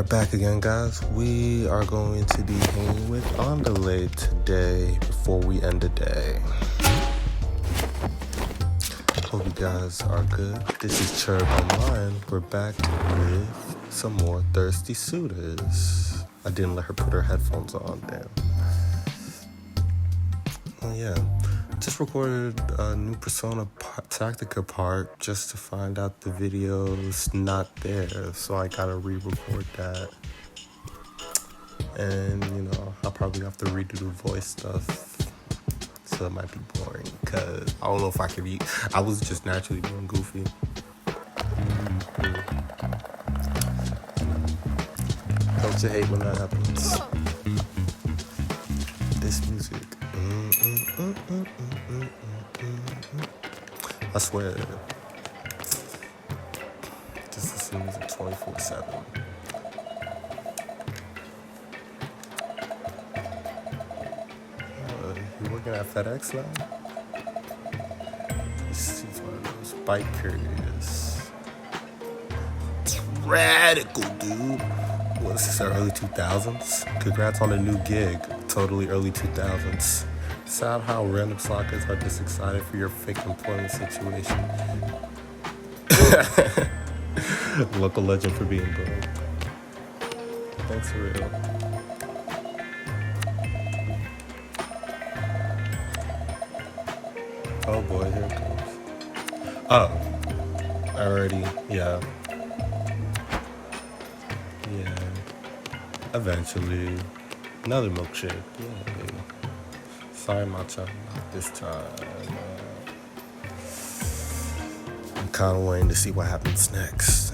are back again, guys. We are going to be hanging with Andale today before we end the day. Hope you guys are good. This is Chirp Online. We're back with some more Thirsty Suitors. I didn't let her put her headphones on, damn. Oh yeah, just recorded a new Persona Tactica part just to find out the video's not there, so I gotta re-record that. And you know, I'll probably have to redo the voice stuff, so it might be boring, cause I don't know if I could eat. I was just naturally being goofy. Don't you hate when that happens? This music. I swear, just listen to music 24/7. You working at FedEx now? He's one of those bikers. It's radical, dude. What is this, early 2000s? Congrats on a new gig. Totally early 2000s. Sad how random stalkers are just excited for your fake employment situation. Local legend for being broke. Thanks for real. Oh boy, here it comes. Oh, yeah. Eventually. Another milkshake. Yay. Sorry, matcha, not this time. I'm kind of waiting to see what happens next.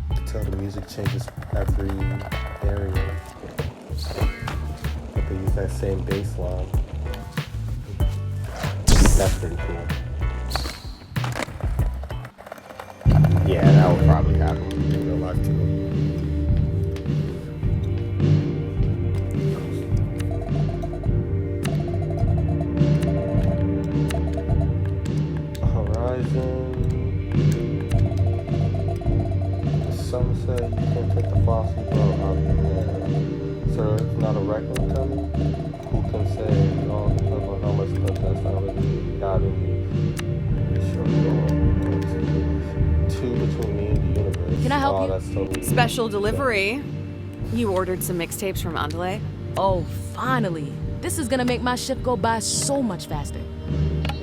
You can tell the music changes every area, but they use that same bass line. That's pretty cool. Yeah, that would probably happen in real life too. Horizon. The sunset, you can't take the fossil boat out there. Sir, it's not a reckoning coming? Who can say it all depends on how much stuff that's not really got in you? Sure, between me and the universe. Can I help you? That's totally Special delivery. You ordered some mixtapes from Andale? Oh, finally. This is gonna make my shift go by so much faster.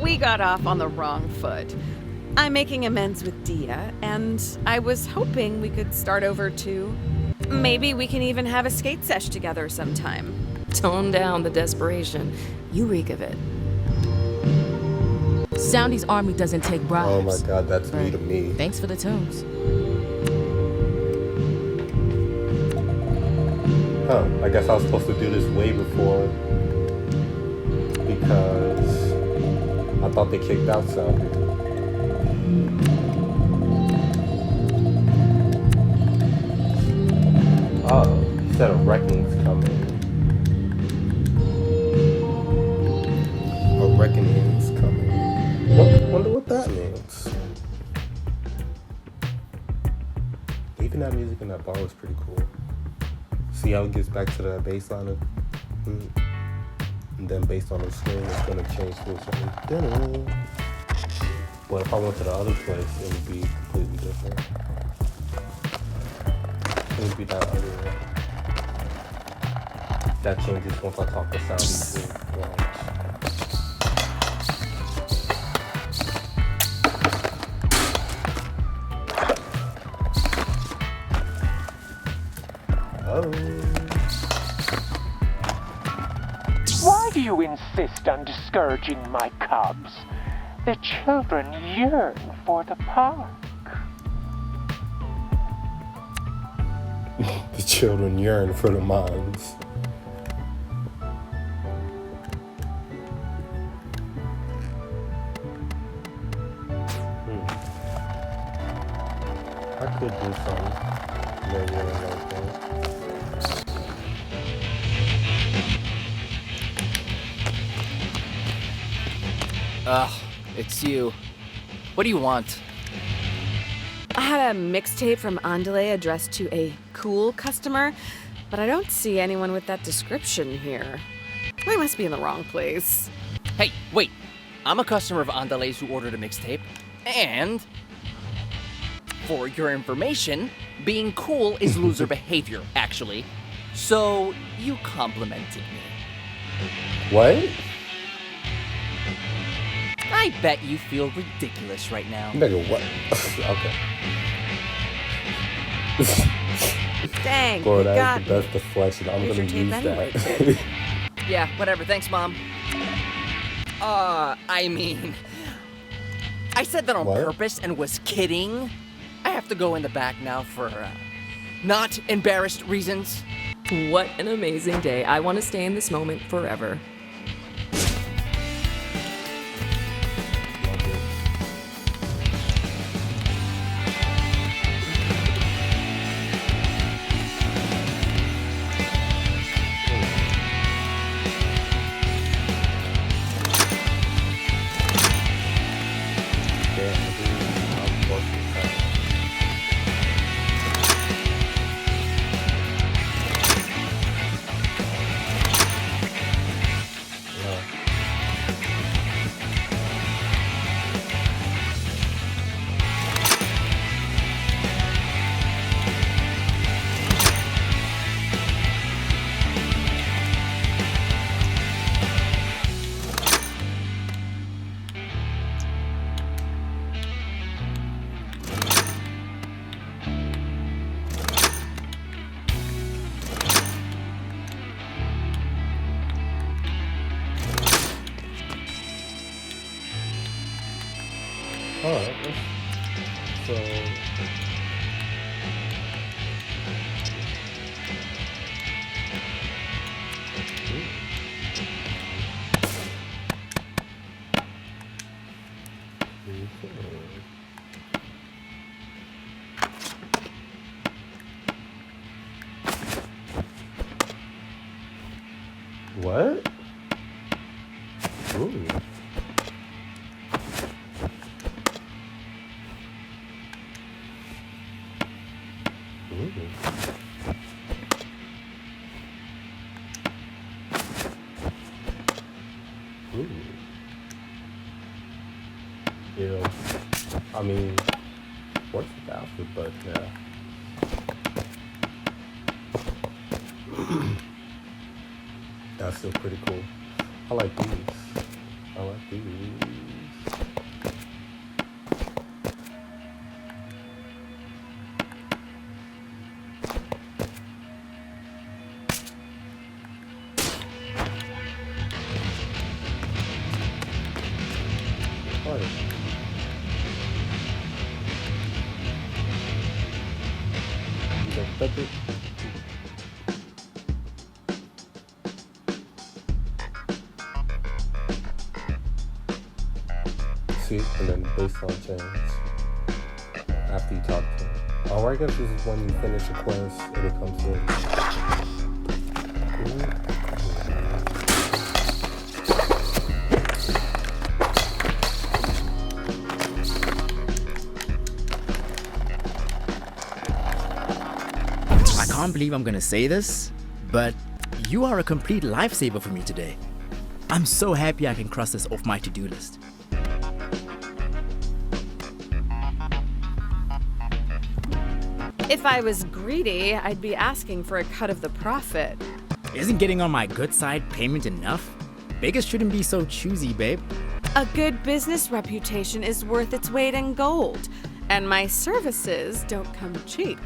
We got off on the wrong foot. I'm making amends with Dia, and I was hoping we could start over too. Maybe we can even have a skate sesh together sometime. Tone down the desperation. You reek of it. Soundy's army doesn't take bribes. Oh my god, that's me to me. Thanks for the tunes. Huh, I guess I was supposed to do this way before, because I thought they kicked out Soundy. Oh, he said a reckoning's coming. A reckoning's coming. Wonder what that means. Even that music in that bar was pretty cool. See how it gets back to the bass line of, and then based on the swing, it's gonna change to something. But if I went to the other place, it would be completely different. It would be that other way. That changes once I talk to Soundy too. Why do you insist on discouraging my cubs? The children yearn for the park. The children yearn for the mines. I could do something. Maybe like that. Ugh, it's you. What do you want? I had a mixtape from Andale addressed to a cool customer, but I don't see anyone with that description here. I must be in the wrong place. Hey, wait. I'm a customer of Andale's who ordered a mixtape. And, for your information, being cool is loser behavior, actually. So, you complimented me. What? I bet you feel ridiculous right now. Nigga, what? Okay. Dang, Bro, you that got is the me. best deflection. I'm Here's gonna your use tape anyway, that. kid. Yeah, whatever. Thanks, Mom. I mean... I said that on What? purpose and was kidding. I have to go in the back now for, not embarrassed reasons. What an amazing day. I want to stay in this moment forever. Alright, so... What? Ooh. Ooh. Yeah. I mean, works with the outfit, but yeah. That's still pretty cool. I like these. I like these. See, and then baseline change after you talk to him. Oh, I guess this is when you finish the quest, it'll come through. I can't believe I'm gonna say this, but you are a complete lifesaver for me today. I'm so happy I can cross this off my to-do list. If I was greedy, I'd be asking for a cut of the profit. Isn't getting on my good side payment enough? Beggars shouldn't be so choosy, babe. A good business reputation is worth its weight in gold, and my services don't come cheap.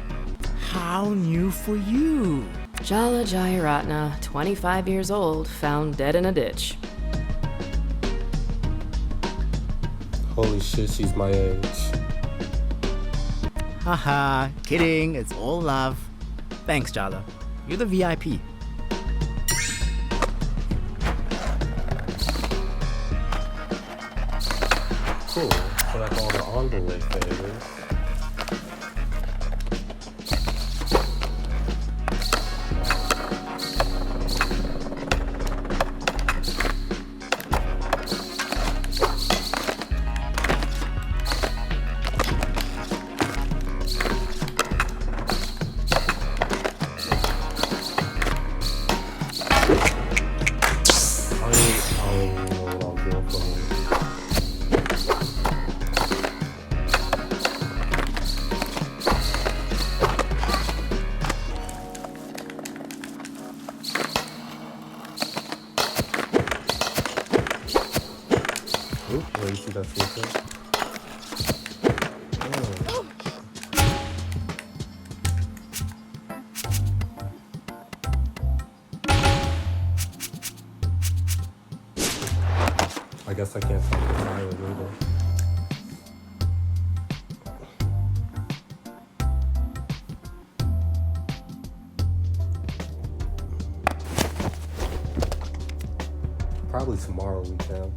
How new for you? Jala Jayaratna, 25 years old, found dead in a ditch. Holy shit, she's my age. Haha, kidding, it's all love. Thanks, Jala. You're the VIP. Cool. So that's all the on-the-way favors. Oop, where you see that sweet thing? Oh. I guess I can't stop the fire either. Probably tomorrow we can.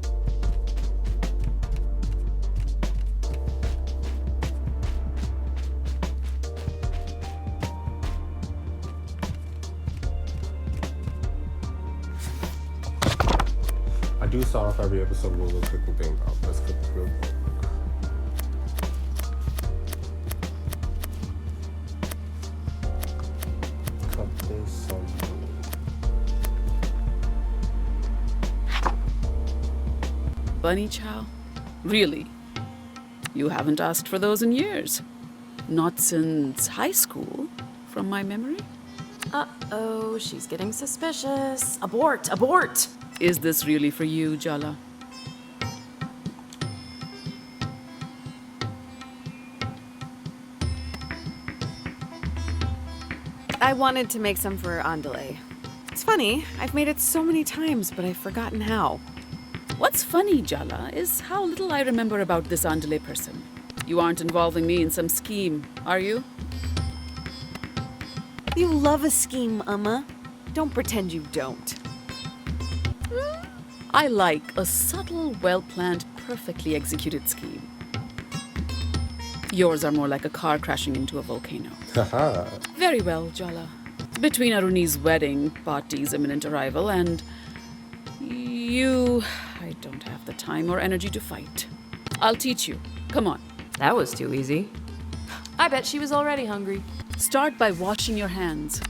I do start off every episode with a little pickle thing out. Let's cook the real quick. Cut this on. Bunny chow? Really? You haven't asked for those in years. Not since high school, from my memory. Uh-oh, she's getting suspicious. Abort, abort! Is this really for you, Jala? I wanted to make some for Andale. It's funny, I've made it so many times, but I've forgotten how. What's funny, Jala, is how little I remember about this Andale person. You aren't involving me in some scheme, are you? You love a scheme, Amma. Don't pretend you don't. I like a subtle, well-planned, perfectly executed scheme. Yours are more like a car crashing into a volcano. Haha. Very well, Jala. Between Aruni's wedding, Pati's imminent arrival, and you, I don't have the time or energy to fight. I'll teach you. Come on. That was too easy. I bet she was already hungry. Start by washing your hands.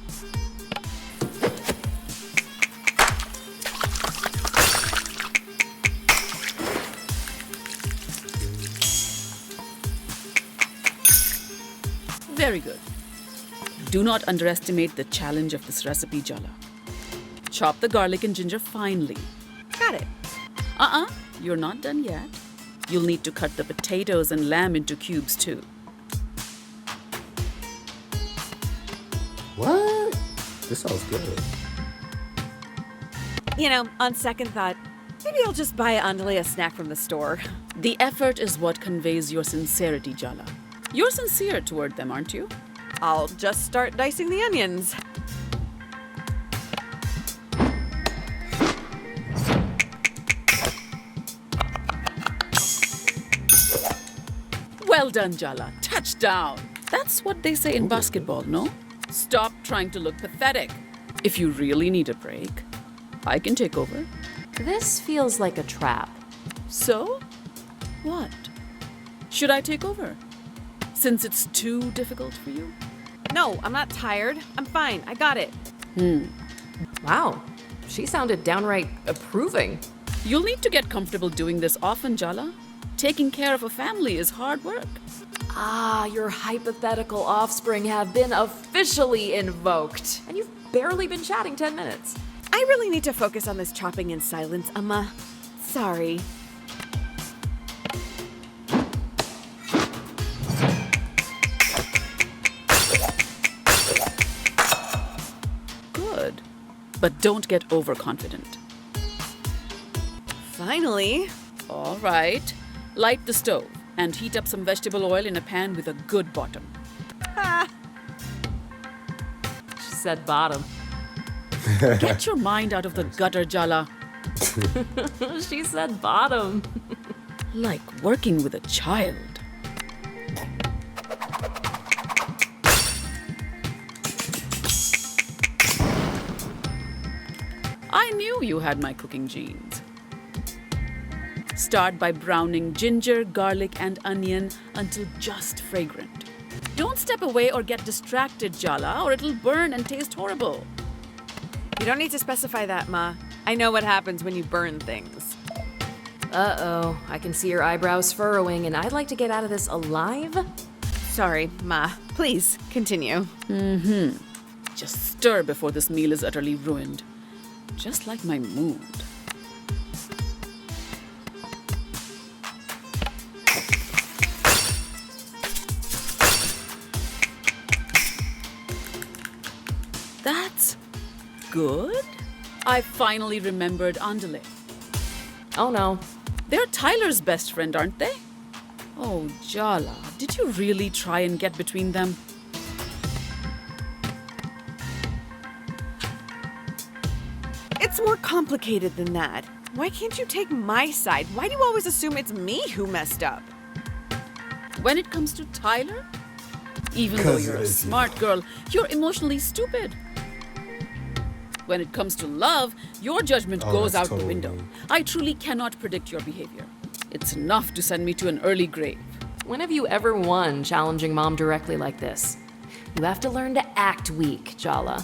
Very good. Do not underestimate the challenge of this recipe, Jala. Chop the garlic and ginger finely. Got it. You're not done yet. You'll need to cut the potatoes and lamb into cubes too. What? This sounds good. You know, on second thought, maybe I'll just buy Andale a snack from the store. The effort is what conveys your sincerity, Jala. You're sincere toward them, aren't you? I'll just start dicing the onions. Well done, Jala. Touchdown. That's what they say in basketball, no? Stop trying to look pathetic. If you really need a break, I can take over. This feels like a trap. So? What? Should I take over? Since it's too difficult for you? No, I'm not tired. I'm fine. I got it. Wow, she sounded downright approving. You'll need to get comfortable doing this often, Jala. Taking care of a family is hard work. Ah, your hypothetical offspring have been officially invoked. And you've barely been chatting 10 minutes. I really need to focus on this chopping in silence, Amma. Sorry. Good. But don't get overconfident. Finally. All right. Light the stove and heat up some vegetable oil in a pan with a good bottom. She said bottom. Get your mind out of the gutter, Jala. She said bottom. Like working with a child. I knew you had my cooking genes. Start by browning ginger, garlic, and onion until just fragrant. Don't step away or get distracted, Jala, or it'll burn and taste horrible. You don't need to specify that, Ma. I know what happens when you burn things. Uh-oh, I can see your eyebrows furrowing, and I'd like to get out of this alive. Sorry, Ma. Please, continue. Just stir before this meal is utterly ruined. Just like my mood. good. I finally remembered Andale. Oh no. They're Tyler's best friend, aren't they? Oh, Jala, did you really try and get between them? It's more complicated than that. Why can't you take my side? Why do you always assume it's me who messed up? When it comes to Tyler, even though 'Cause you're it a is you. smart girl, you're emotionally stupid. When it comes to love, your judgment Oh, goes that's out the totally window. me. I truly cannot predict your behavior. It's enough to send me to an early grave. When have you ever won challenging Mom directly like this? You have to learn to act weak, Jala.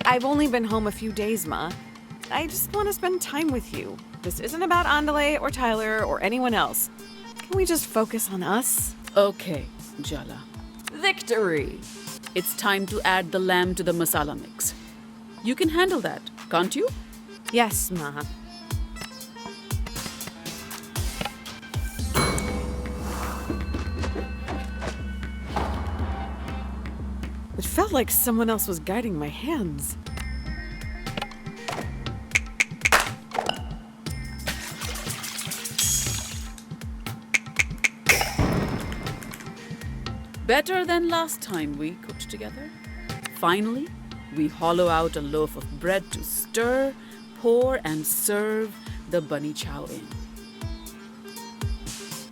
I've only been home a few days, Ma. I just want to spend time with you. This isn't about Andale or Tyler or anyone else. Can we just focus on us? Okay, Jala. Victory! It's time to add the lamb to the masala mix. You can handle that, can't you? Yes, Ma. It felt like someone else was guiding my hands. Better than last time we cooked together. Finally, we hollow out a loaf of bread to stir, pour, and serve the bunny chow in.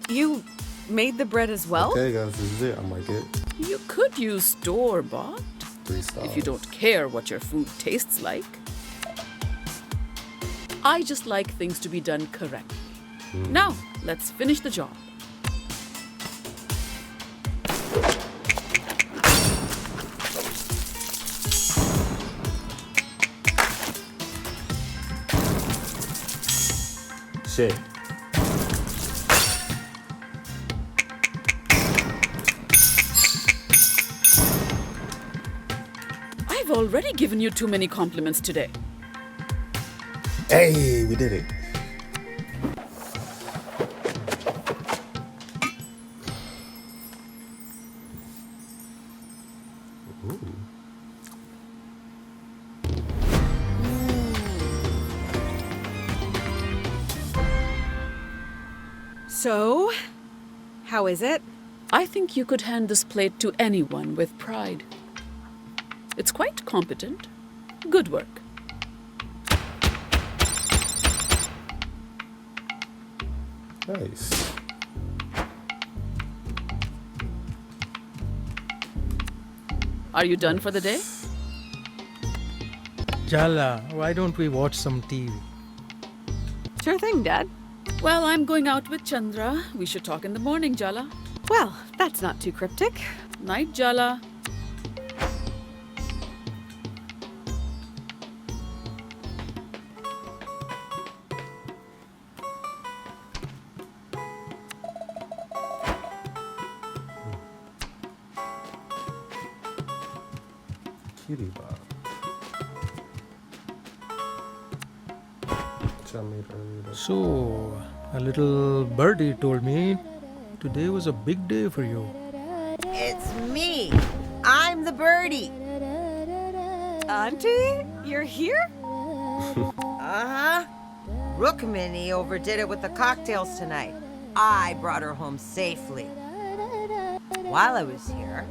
You made the bread as well? Okay, guys, this is it. I might get You could use store-bought 3 stars. if you don't care what your food tastes like. I just like things to be done correctly. Now, let's finish the job. Shit. I've already given you too many compliments today. Hey, we did it. So, how is it? I think you could hand this plate to anyone with pride. It's quite competent. Good work. Nice. Are you done for the day? Jala, why don't we watch some TV? Sure thing, Dad. Well, I'm going out with Chandra. We should talk in the morning, Jala. Well, that's not too cryptic. Night, Jala. Kitty Bob. Which I made earlier. So, a little birdie told me today was a big day for you. It's me. I'm the birdie. Auntie, you're here? Uh-huh. Rukmini overdid it with the cocktails tonight. I brought her home safely. While I was here,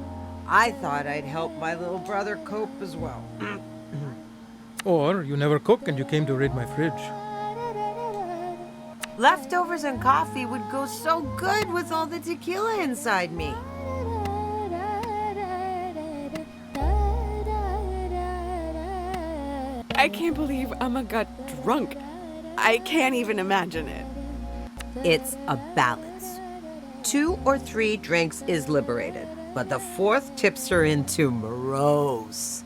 I thought I'd help my little brother cope as well. Or you never cook and you came to raid my fridge. Leftovers and coffee would go so good with all the tequila inside me. I can't believe Amma got drunk. I can't even imagine it. It's a balance. 2 or 3 drinks is liberated, but the 4th tips her into morose.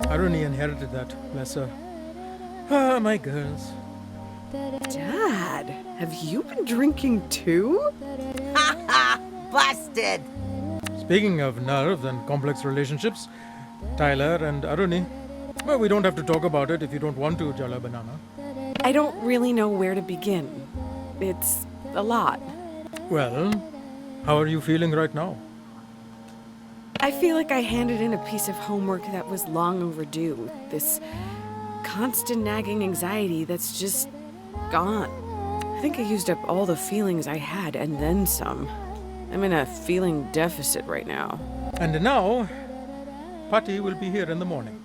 Aruni inherited that, bless her. Ah, my girls. Dad, have you been drinking too? Ha ha! Busted! Speaking of nerve and complex relationships, Tyler and Aruni. Well, we don't have to talk about it if you don't want to, Jala Banana. I don't really know where to begin. It's a lot. Well, how are you feeling right now? I feel like I handed in a piece of homework that was long overdue. This constant nagging anxiety that's just gone. I think I used up all the feelings I had and then some. I'm in a feeling deficit right now. And now, Patty will be here in the morning.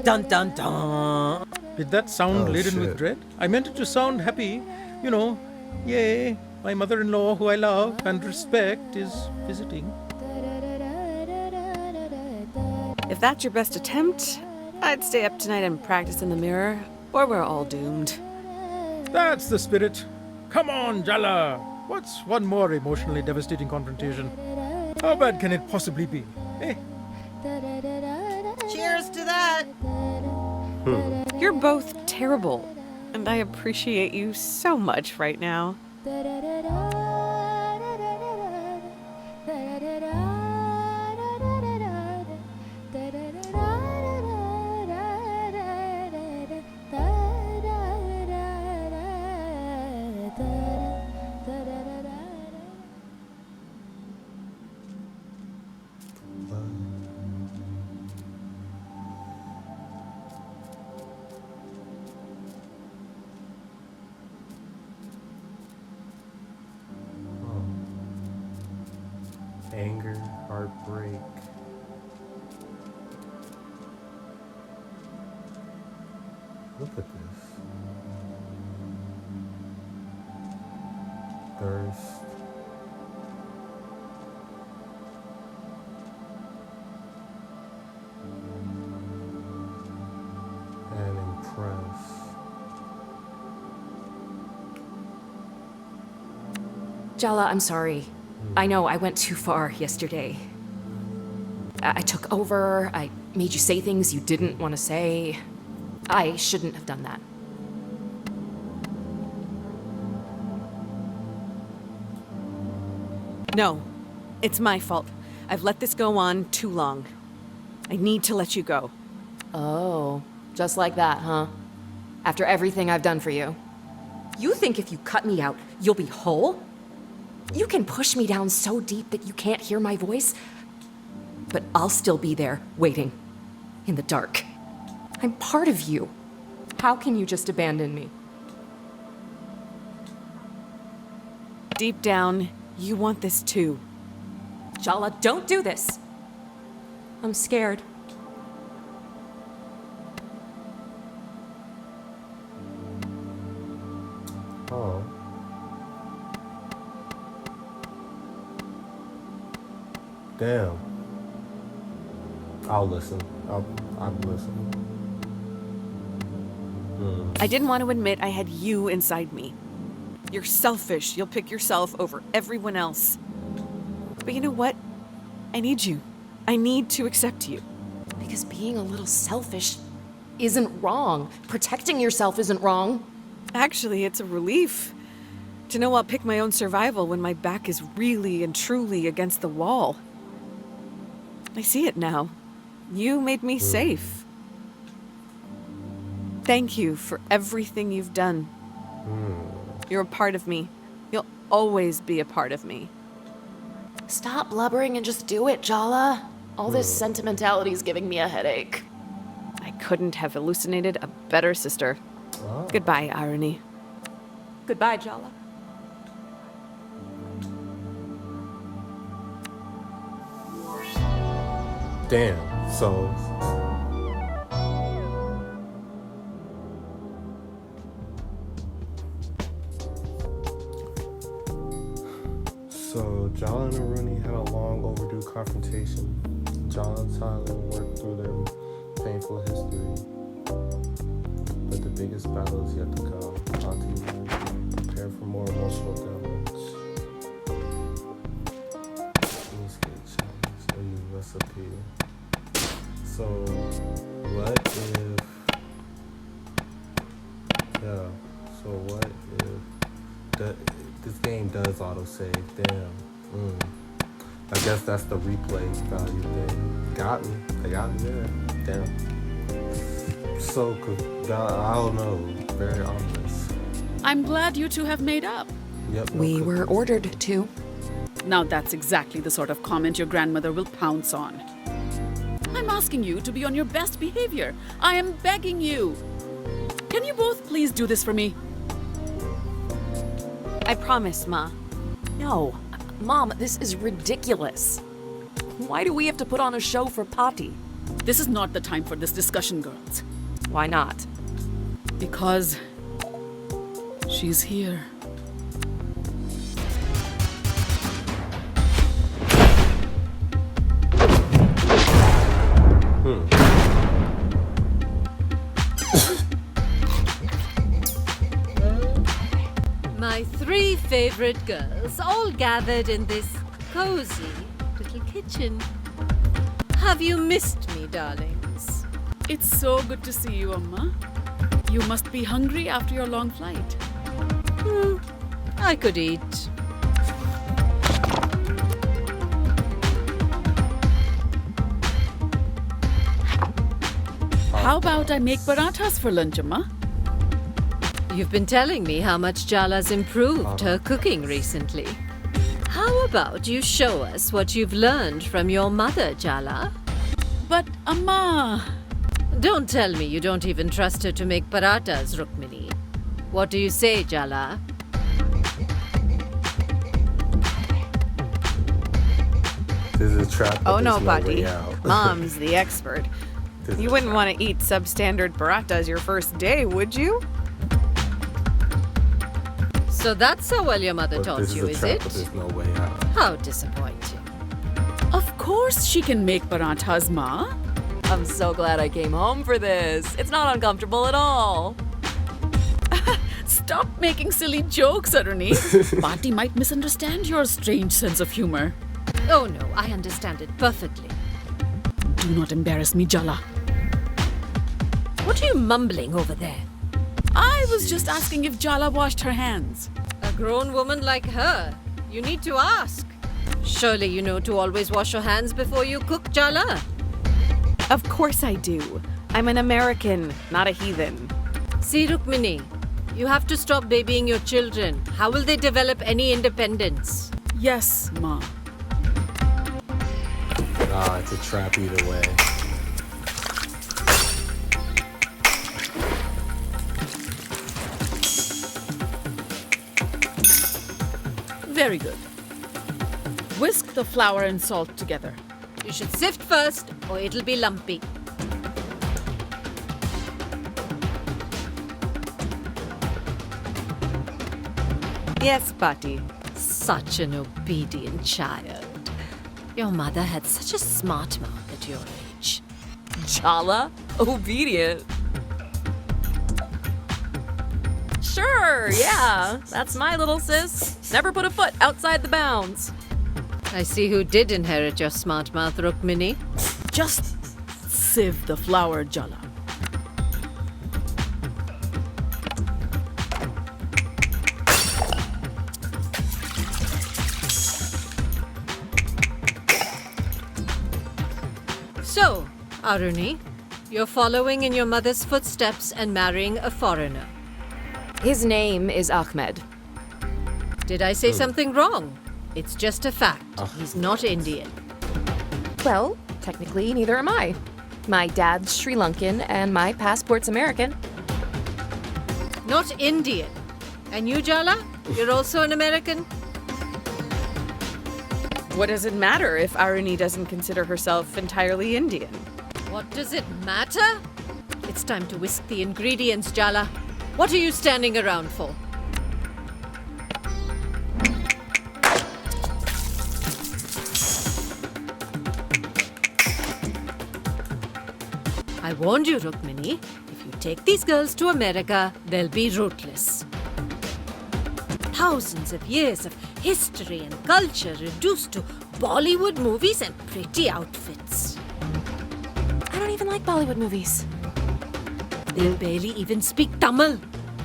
Dun dun dun. Did that sound laden with shit. dread? I meant it to sound happy. You know, yay, my mother-in-law, who I love and respect, is visiting. If that's your best attempt, I'd stay up tonight and practice in the mirror, or we're all doomed. That's the spirit. Come on, Jala. What's one more emotionally devastating confrontation? How bad can it possibly be? Eh? Cheers to that. You're both terrible, and I appreciate you so much right now. Anger, heartbreak. Look at this. Thirst. And impress. Jala, I'm sorry. I know I went too far yesterday. I took over. I made you say things you didn't want to say. I shouldn't have done that. No, it's my fault. I've let this go on too long. I need to let you go. Oh, just like that, huh? After everything I've done for you. You think if you cut me out, you'll be whole? You can push me down so deep that you can't hear my voice, but I'll still be there, waiting, in the dark. I'm part of you. How can you just abandon me? Deep down, you want this too. Jala, don't do this. I'm scared. Oh. Damn. I'll listen. I'll listen. I didn't want to admit I had you inside me. You're selfish. You'll pick yourself over everyone else. But you know what? I need you. I need to accept you. Because being a little selfish isn't wrong. Protecting yourself isn't wrong. Actually, it's a relief to know I'll pick my own survival when my back is really and truly against the wall. I see it now. You made me safe. Thank you for everything you've done. You're a part of me. You'll always be a part of me. Stop blubbering and just do it, Jala. All this sentimentality is giving me a headache. I couldn't have hallucinated a better sister. Oh. Goodbye, Irony. Goodbye, Jala. Damn. So. So, Jala and Aruni had a long overdue confrontation. Jala and Tyler worked through their painful history. But the biggest battle is yet to come. Auntie, prepare for more emotional damage. Please get changed. A new recipe. So, what if... Yeah, so what if... This game does autosave. Damn. I guess that's the replay value thing. Got me. They got me there. Damn. So, I don't know. Very ominous. I'm glad you two have made up. Yep. no We were cookies. ordered to. Now that's exactly the sort of comment your grandmother will pounce on. I'm asking you to be on your best behavior. I am begging you. Can you both please do this for me? I promise, Ma. No. Mom, this is ridiculous. Why do we have to put on a show for Patty? This is not the time for this discussion, girls. Why not? Because she's here. My 3 favorite girls all gathered in this cozy little kitchen. Have you missed me, darlings? It's so good to see you, Amma. You must be hungry after your long flight. I could eat. How about I make parathas for lunch, Amma? You've been telling me how much Jala's improved her cooking recently. How about you show us what you've learned from your mother, Jala? But, Amma... Don't tell me you don't even trust her to make parathas, Rukmini. What do you say, Jala? This is a trap. but Oh no, there's way Patty. out. Mom's the expert. This You is wouldn't a want to eat substandard parathas your first day, would you? So that's how well your mother But taught this you, is a is trap, it? but there's no way out. How disappointing. Of course she can make parathas, Ma. I'm so glad I came home for this. It's not uncomfortable at all. Stop making silly jokes, Aruni. Patty might misunderstand your strange sense of humor. Oh no, I understand it perfectly. Do not embarrass me, Jala. What are you mumbling over there? I was just asking if Jala washed her hands. A grown woman like her, you need to ask. Surely you know to always wash your hands before you cook, Jala. Of course I do. I'm an American, not a heathen. See, Rukmini, you have to stop babying your children. How will they develop any independence? Yes, Ma. It's a trap either way. Very good. Whisk the flour and salt together. You should sift first, or it'll be lumpy. Yes, Patty. Such an obedient child. Your mother had such a smart mouth at your age. Jala? Obedient. Sure, yeah. That's my little sis. Never put a foot outside the bounds. I see who did inherit your smart mouth, Rukmini. Just sieve the flour, Jala. So, Aruni, you're following in your mother's footsteps and marrying a foreigner. His name is Ahmed. Did I say something wrong? It's just a fact. He's not Indian. Well, technically, neither am I. My dad's Sri Lankan and my passport's American. Not Indian. And you, Jala? You're also an American? What does it matter if Aruni doesn't consider herself entirely Indian? What does it matter? It's time to whisk the ingredients, Jala. What are you standing around for? I warned you, Rukmini. If you take these girls to America, they'll be rootless. Thousands of years of history and culture reduced to Bollywood movies and pretty outfits. I don't even like Bollywood movies. They'll barely even speak Tamil.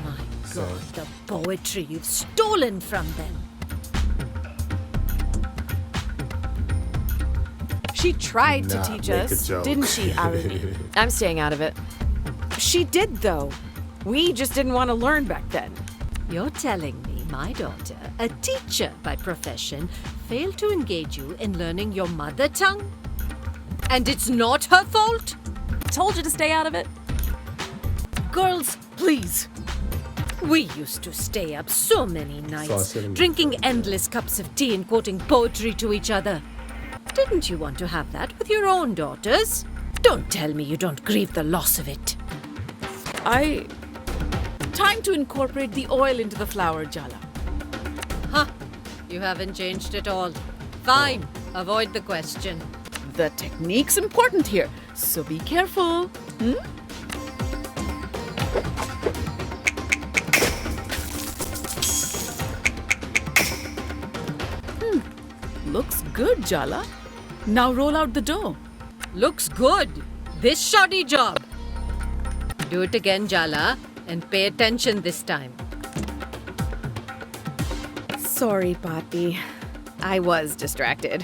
My So- God, the poetry you've stolen from them. She tried to Nah, teach make a us, joke. didn't she, Aruni? I'm staying out of it. She did, though. We just didn't want to learn back then. You're telling me my daughter, a teacher by profession, failed to engage you in learning your mother tongue? And it's not her fault? Told you to stay out of it. Girls, please. We used to stay up so many nights, drinking endless cups of tea and quoting poetry to each other. Didn't you want to have that with your own daughters? Don't tell me you don't grieve the loss of it. Time to incorporate the oil into the flour, Jala. Huh. You haven't changed at all. Fine. Avoid the question. The technique's important here, so be careful. Looks good, Jala. Now roll out the dough. Looks good. This shoddy job. Do it again, Jala, and pay attention this time. Sorry, Papi. I was distracted.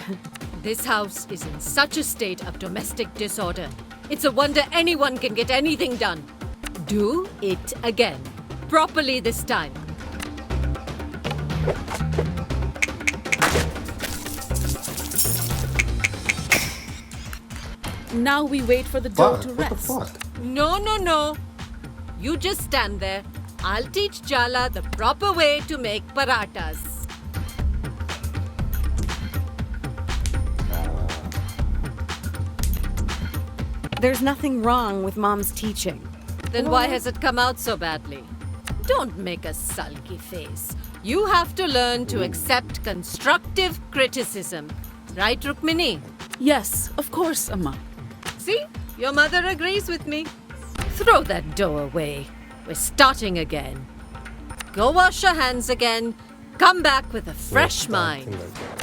This house is in such a state of domestic disorder. It's a wonder anyone can get anything done. Do it again. Properly this time. Now we wait for the dough to rest. What the fuck? No. You just stand there. I'll teach Jala the proper way to make paratas. There's nothing wrong with Mom's teaching. Then why has it come out so badly? Don't make a sulky face. You have to learn to accept constructive criticism. Right, Rukmini? Yes, of course, Amma. See? Your mother agrees with me. Throw that dough away. We're starting again. Go wash your hands again. Come back with a fresh mind.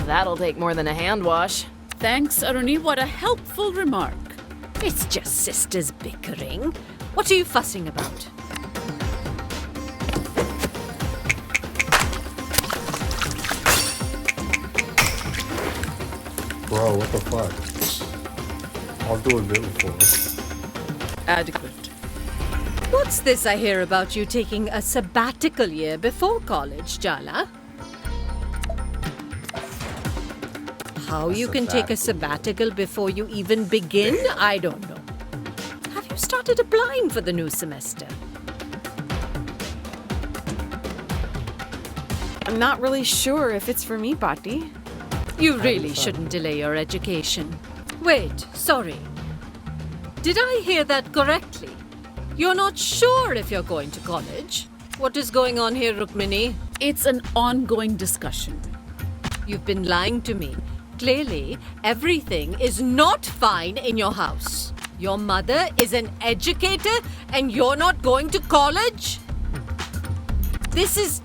That'll take more than a hand wash. Thanks, Aruni. What a helpful remark. It's just sisters bickering. What are you fussing about? Bro, what the fuck? I'll do it good before. Adequate. What's this I hear about you taking a sabbatical year before college, Jala? How you can take a sabbatical before you even begin, I don't know. Have you started applying for the new semester? I'm not really sure if it's for me, Pati. You really shouldn't delay your education. Wait, sorry. Did I hear that correctly? You're not sure if you're going to college? What is going on here, Rukmini? It's an ongoing discussion. You've been lying to me. Clearly, everything is not fine in your house. Your mother is an educator and you're not going to college? This is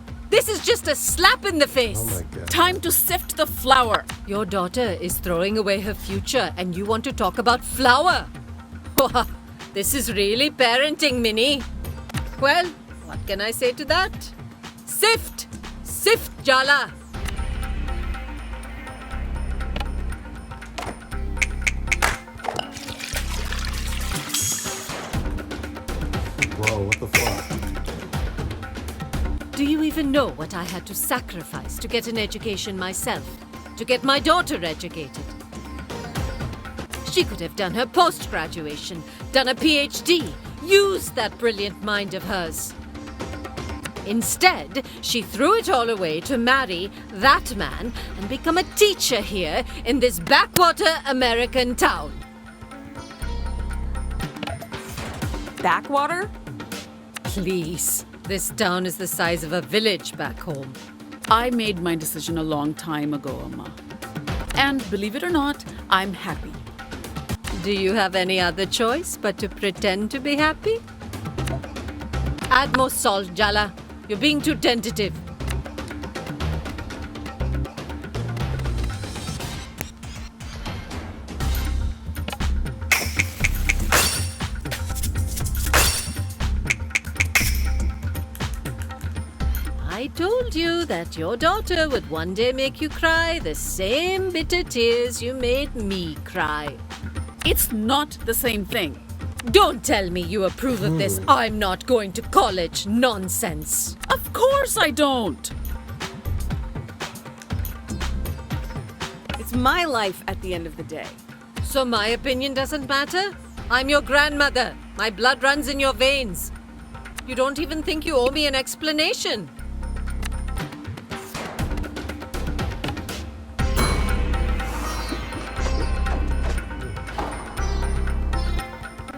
just a slap in the face. Oh my God. Time to sift the flour. Your daughter is throwing away her future and you want to talk about flour? This is really parenting, Minnie. Well, what can I say to that? Sift! Sift, Jala! Bro, what the fuck? Do you even know what I had to sacrifice to get an education myself? To get my daughter educated? She could have done her post-graduation, done a PhD, used that brilliant mind of hers. Instead, she threw it all away to marry that man and become a teacher here in this backwater American town. Backwater? Please, this town is the size of a village back home. I made my decision a long time ago, Amma. And believe it or not, I'm happy. Do you have any other choice but to pretend to be happy? Add more salt, Jala. You're being too tentative. I told you that your daughter would one day make you cry the same bitter tears you made me cry. It's not the same thing. Don't tell me you approve of this I'm not going to college nonsense. Of course I don't. It's my life at the end of the day. So my opinion doesn't matter? I'm your grandmother. My blood runs in your veins. You don't even think you owe me an explanation.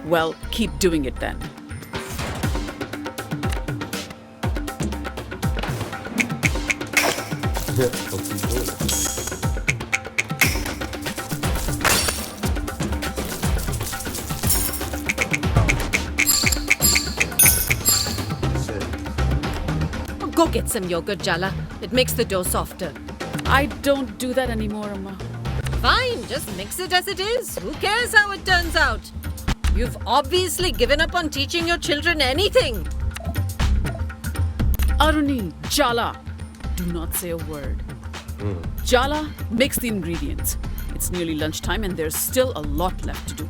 Well, keep doing it then. Yeah, hope he's doing it. Go get some yogurt, Jala. It makes the dough softer. I don't do that anymore, Amma. Fine, just mix it as it is. Who cares how it turns out? You've obviously given up on teaching your children anything. Aruni, Jala, do not say a word. Jala, mix the ingredients. It's nearly lunchtime and there's still a lot left to do.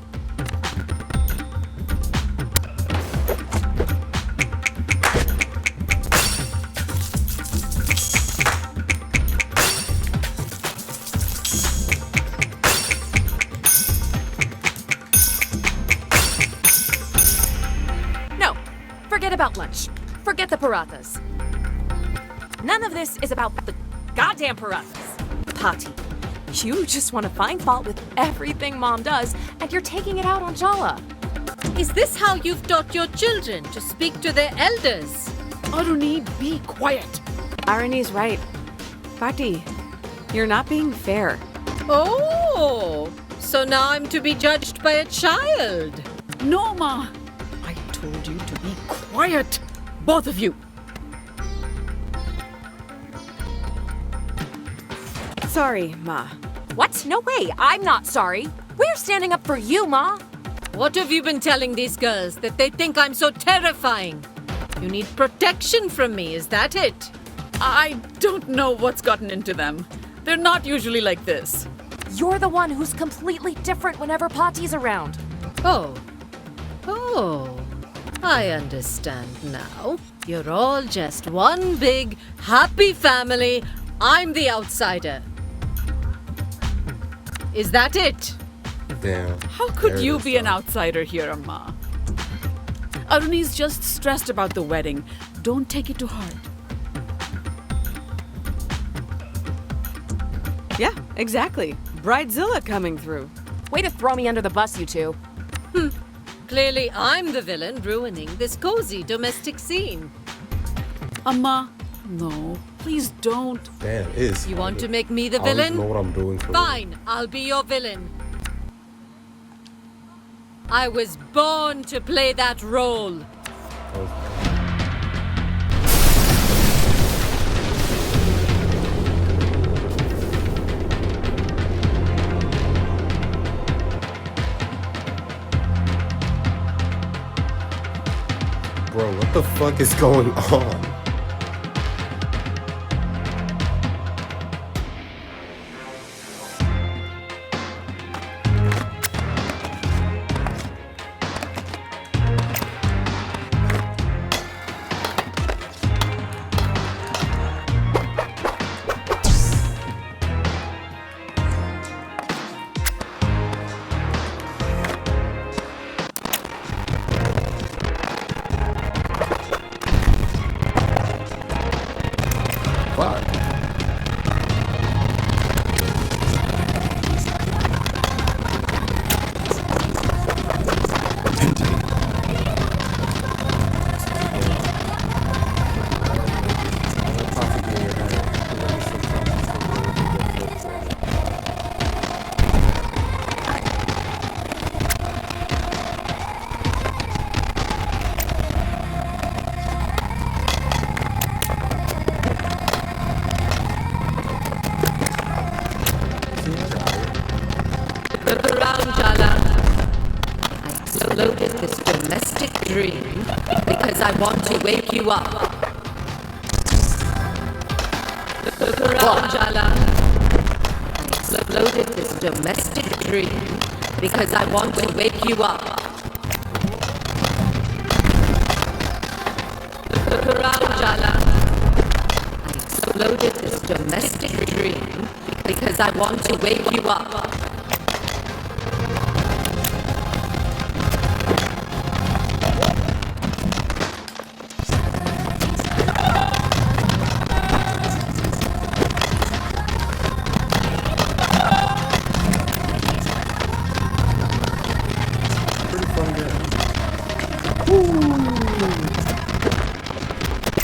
No, forget about lunch. Forget the parathas. None of this is about the goddamn parathas. Pati, you just want to find fault with everything Mom does, and you're taking it out on Jala. Is this how you've taught your children to speak to their elders? Aruni, be quiet. Aruni's right. Pati, you're not being fair. Oh, so now I'm to be judged by a child. No, Ma. I told you to be quiet. Both of you. Sorry, Ma. What? No way. I'm not sorry. We're standing up for you, Ma. What have you been telling these girls? That they think I'm so terrifying? You need protection from me, is that it? I don't know what's gotten into them. They're not usually like this. You're the one who's completely different whenever Pati's around. Oh. I understand now. You're all just one big, happy family. I'm the outsider. Is that it? Damn. How could There it you is, be an though. outsider here, Amma? Aruni's just stressed about the wedding. Don't take it to heart. Yeah, exactly. Bridezilla coming through. Way to throw me under the bus, you two. Clearly, I'm the villain ruining this cozy domestic scene. Amma, no, please don't. Damn, it is. You want to make me the I don't even know villain? what I'm doing for Fine, I'll be your villain. I was born to play that role. real. Bro, what the fuck is going on? Fuck. Look around, Jala. I exploded this domestic dream because I want to wake you up. Look around, Jala. I exploded this domestic dream because I want to wake you up. Look around, Jala. I exploded this domestic dream because I want to wake you up.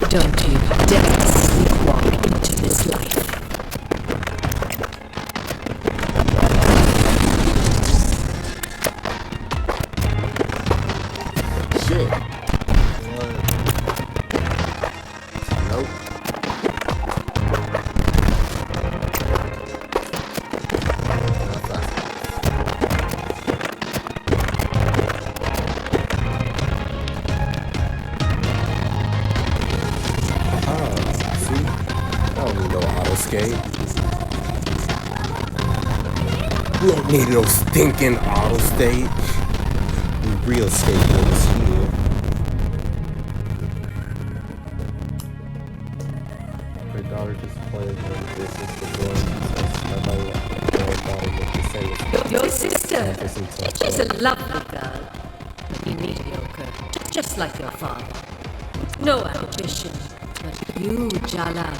Don't you dare sleepwalk into this life. Shit. Nope. Skate. We don't need no stinking auto state. Real skateboarders here. Her daughter just played her business for doing Your sister, she's a lovely girl. Mediocre, just like your father. No ambition, but you, Jala.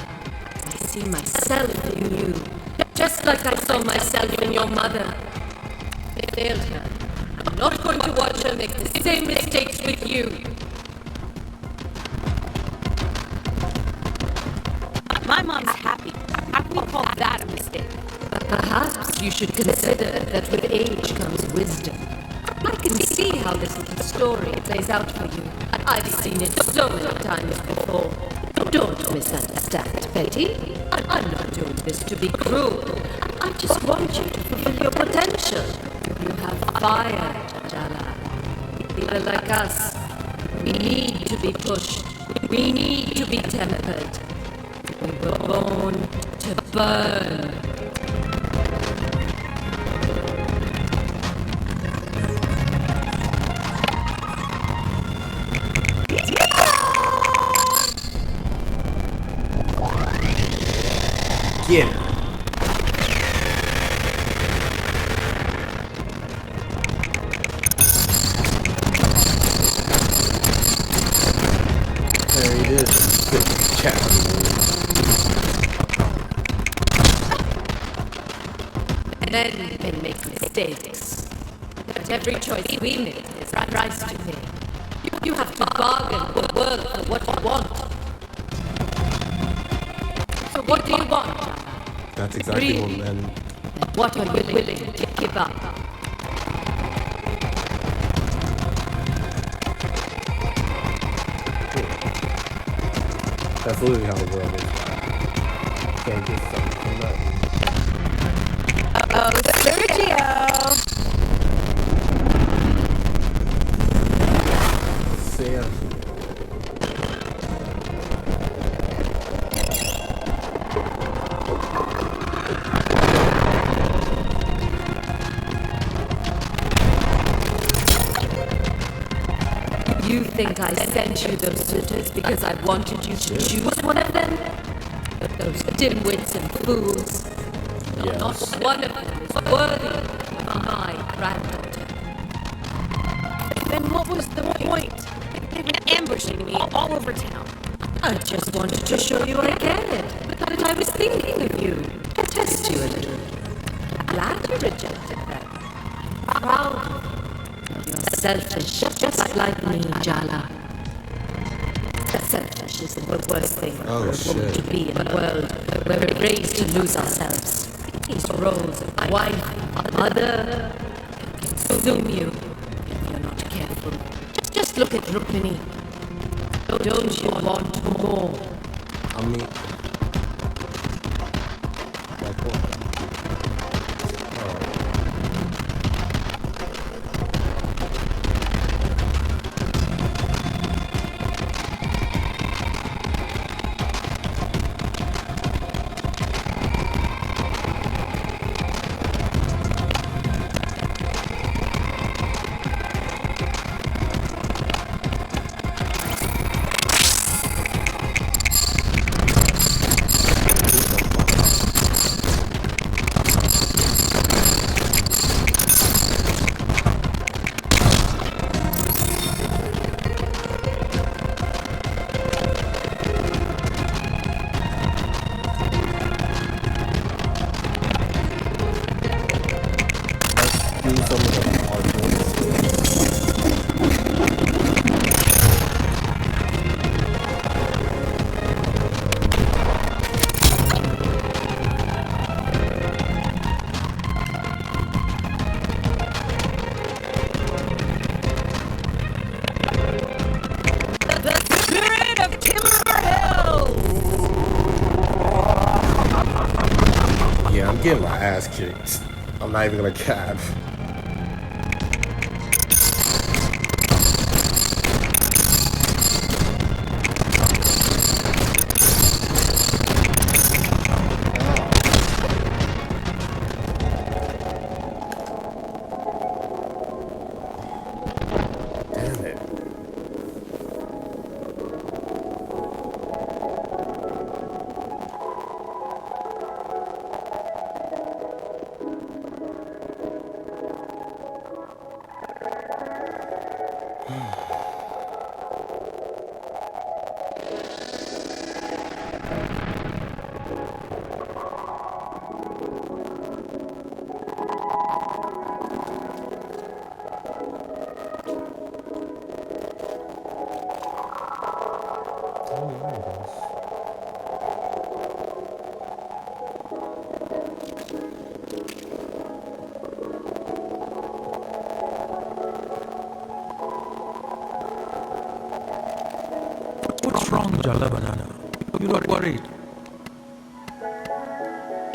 I see myself in you, just like I saw myself in your mother. It failed her. I'm not going to watch her make the same mistakes with you. My mom's happy. How can we call that a mistake? But perhaps you should consider that with age comes wisdom. I can see how this little story plays out for you. I've seen it so many times before. Don't misunderstand, Betty. I'm not doing this to be cruel. I just want you to fulfill your potential. You have fire, Jala. People like us, we need to be pushed. We need to be tempered. We were born to burn. Get her. There it is. Good chat. Men may make mistakes, but every choice we make is a price to pay. You have to bargain for work for what you want. So what do you want? That's exactly what men. What are you willing to give up? That's literally how the world is. Can't get something from that. Oh, Sergio! Sam. You think I sent you those suitors because I wanted you to choose one of them? But those dimwits and fools, not one of them is worthy of my granddaughter. Then what was the point? They've been ambushing me all over town. I just wanted to show you I cared, that I was thinking of you, to test you a little. Glad you rejected them. Proud. You're selfish, just like me, Jala. Selfish is the worst thing for a woman to be in a world where we're raised to lose ourselves. These roles of wife, mother, can consume you if you're not careful. Just look at Rukmini. Don't you want more? I mean, like what? do some of the hard The spirit of Timber Hill! Yeah, I'm getting my ass kicked. I'm not even gonna cap. Damn it. What's wrong, Jala Banana? You're not worried.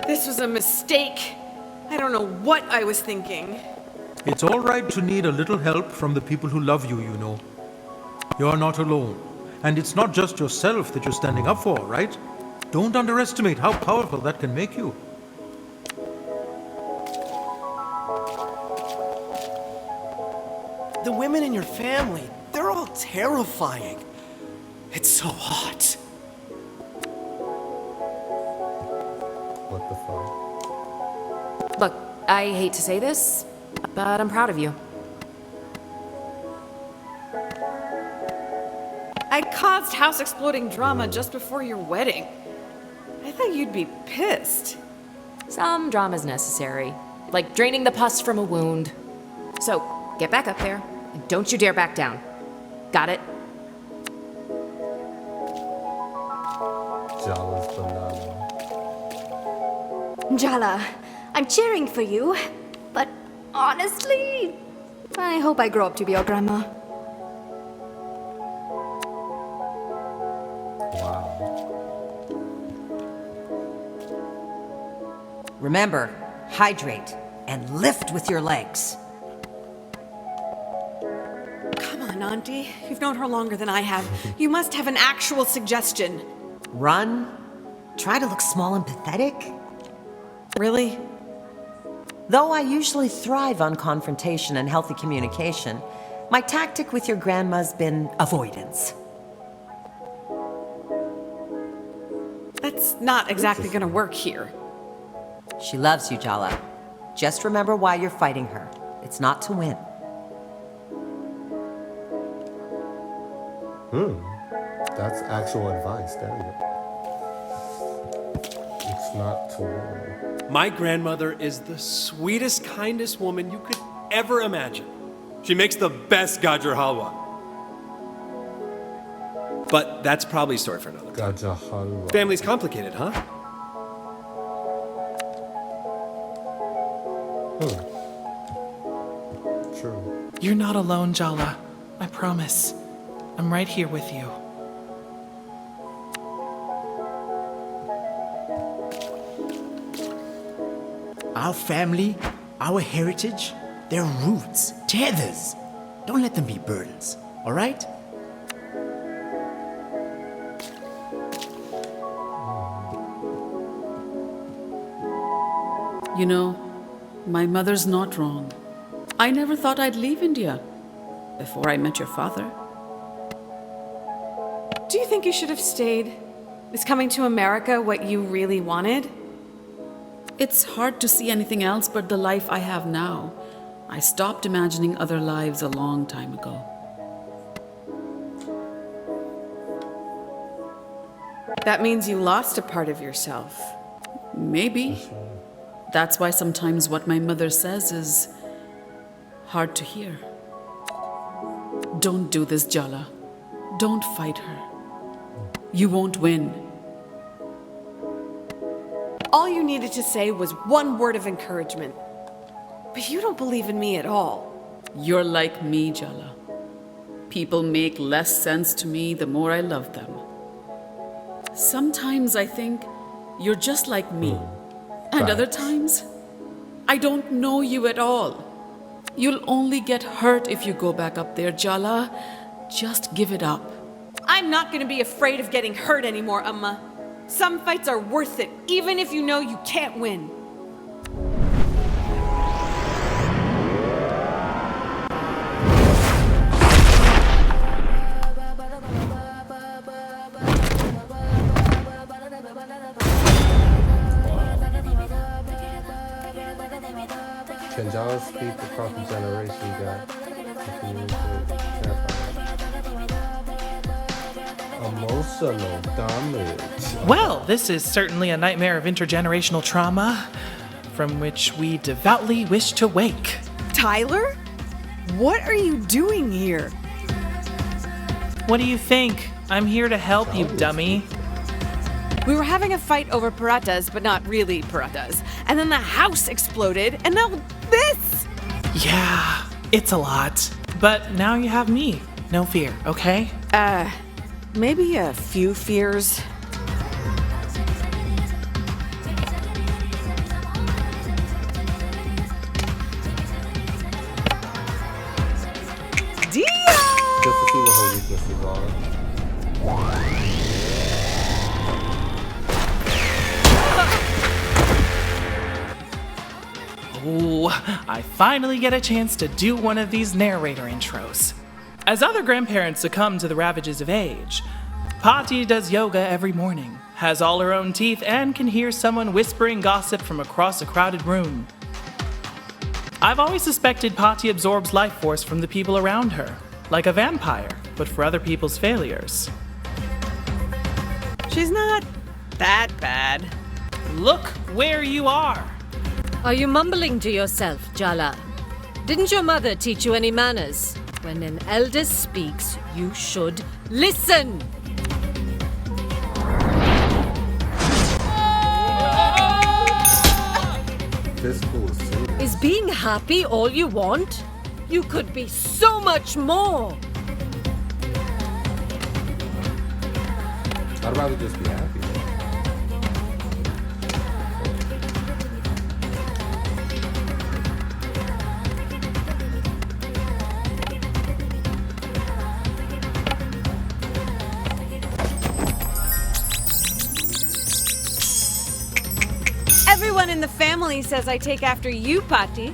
This was a mistake. I don't know what I was thinking. It's all right to need a little help from the people who love you, you know. You're not alone. And it's not just yourself that you're standing up for, right? Don't underestimate how powerful that can make you. The women in your family, they're all terrifying. It's so hot. What the fuck? Look, I hate to say this, but I'm proud of you. I caused house exploding drama just before your wedding. I thought you'd be pissed. Some drama's necessary, like draining the pus from a wound. So, get back up there. And don't you dare back down. Got it? Jala's banana. Jala, I'm cheering for you, but honestly, I hope I grow up to be your grandma. Remember, hydrate and lift with your legs. Come on, Auntie. You've known her longer than I have. You must have an actual suggestion. Run. Try to look small and pathetic. Really? Though I usually thrive on confrontation and healthy communication, my tactic with your grandma's been avoidance. That's not exactly gonna work here. She loves you, Jala. Just remember why you're fighting her. It's not to win. That's actual advice. There you go. It's not to win. My grandmother is the sweetest, kindest woman you could ever imagine. She makes the best gajar halwa. But that's probably a story for another time. Gajar halwa. Family's complicated, huh? True. You're not alone, Jala. I promise. I'm right here with you. Our family, our heritage, their roots, tethers. Don't let them be burdens, all right? You know, my mother's not wrong. I never thought I'd leave India before I met your father. Do you think you should have stayed? Is coming to America what you really wanted? It's hard to see anything else but the life I have now. I stopped imagining other lives a long time ago. That means you lost a part of yourself. Maybe. That's why sometimes what my mother says is hard to hear. Don't do this, Jala. Don't fight her. You won't win. All you needed to say was one word of encouragement. But you don't believe in me at all. You're like me, Jala. People make less sense to me the more I love them. Sometimes I think you're just like me. And other times, I don't know you at all. You'll only get hurt if you go back up there, Jala. Just give it up. I'm not gonna be afraid of getting hurt anymore, Amma. Some fights are worth it, even if you know you can't win. Can Jala speak across the generation gap? Emotional damage. Well, this is certainly a nightmare of intergenerational trauma from which we devoutly wish to wake. Tyler? What are you doing here? What do you think? I'm here to help you, dummy. We were having a fight over paratas, but not really paratas. And then the house exploded, and now this! Yeah, it's a lot. But now you have me. No fear, okay? Maybe a few fears. Dia! Just to see what her weaknesses are. Oh, I finally get a chance to do one of these narrator intros. As other grandparents succumb to the ravages of age, Patti does yoga every morning, has all her own teeth, and can hear someone whispering gossip from across a crowded room. I've always suspected Patti absorbs life force from the people around her, like a vampire, but for other people's failures. She's not that bad. Look where you are! Are you mumbling to yourself, Jala? Didn't your mother teach you any manners? When an elder speaks, you should listen! This fool is serious. Is being happy all you want? You could be so much more! I'd rather just be happy. Everyone in the family says I take after you, Patti.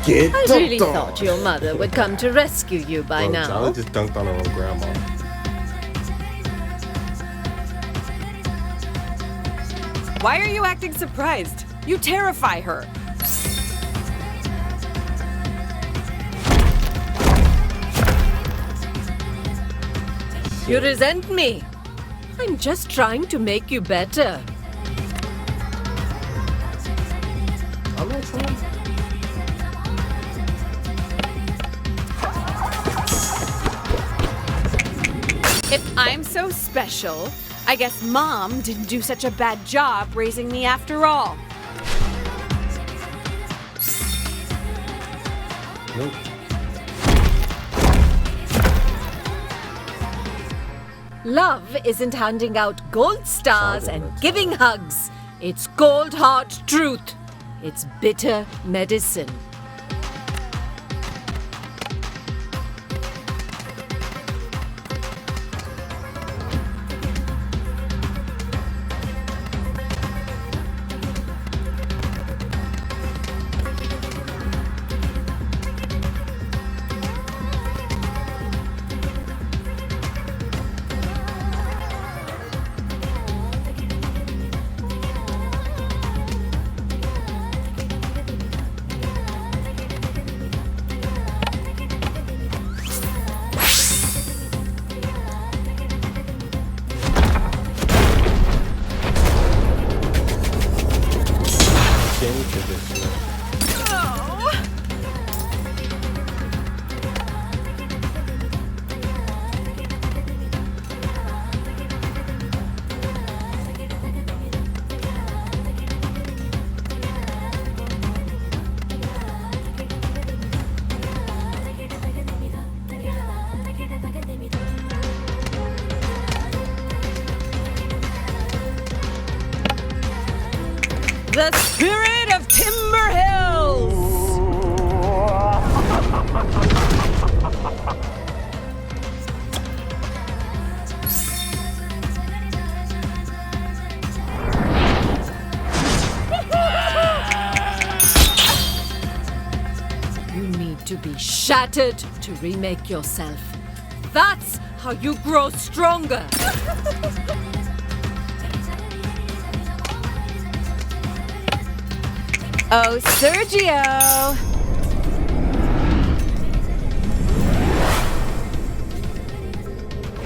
I really thought your mother would come to rescue you by now. Jala just dunked on her own grandma. Why are you acting surprised? You terrify her. You resent me. I'm just trying to make you better. I'm not trying. If I'm so special, I guess Mom didn't do such a bad job raising me after all. Nope. Love isn't handing out gold stars and giving hugs. It's cold hard truth. It's bitter medicine. skin conditioner. The spirit of Timber Hills! You need to be shattered to remake yourself. That's how you grow stronger. Oh, Sergio!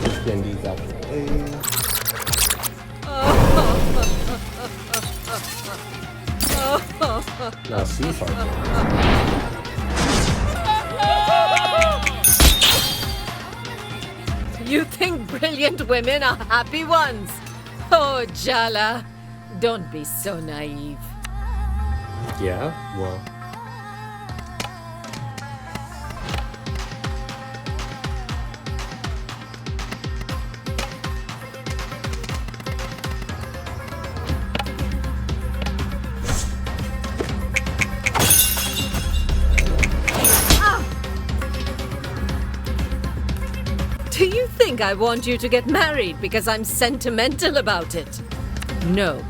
Spin these out the way. Now see something. You think brilliant women are happy ones? Oh, Jala, don't be so naive. Yeah, well. Do you think I want you to get married because I'm sentimental about it? No.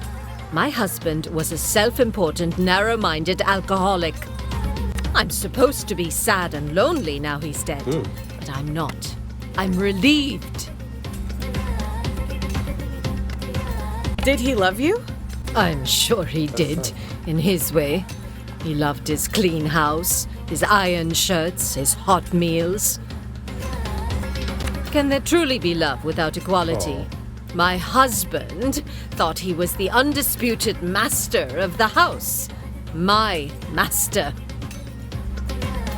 My husband was a self-important, narrow-minded alcoholic. I'm supposed to be sad and lonely now he's dead, but I'm not. I'm relieved. Did he love you? I'm sure he did, in his way. He loved his clean house, his iron shirts, his hot meals. Can there truly be love without equality? My husband thought he was the undisputed master of the house. My master.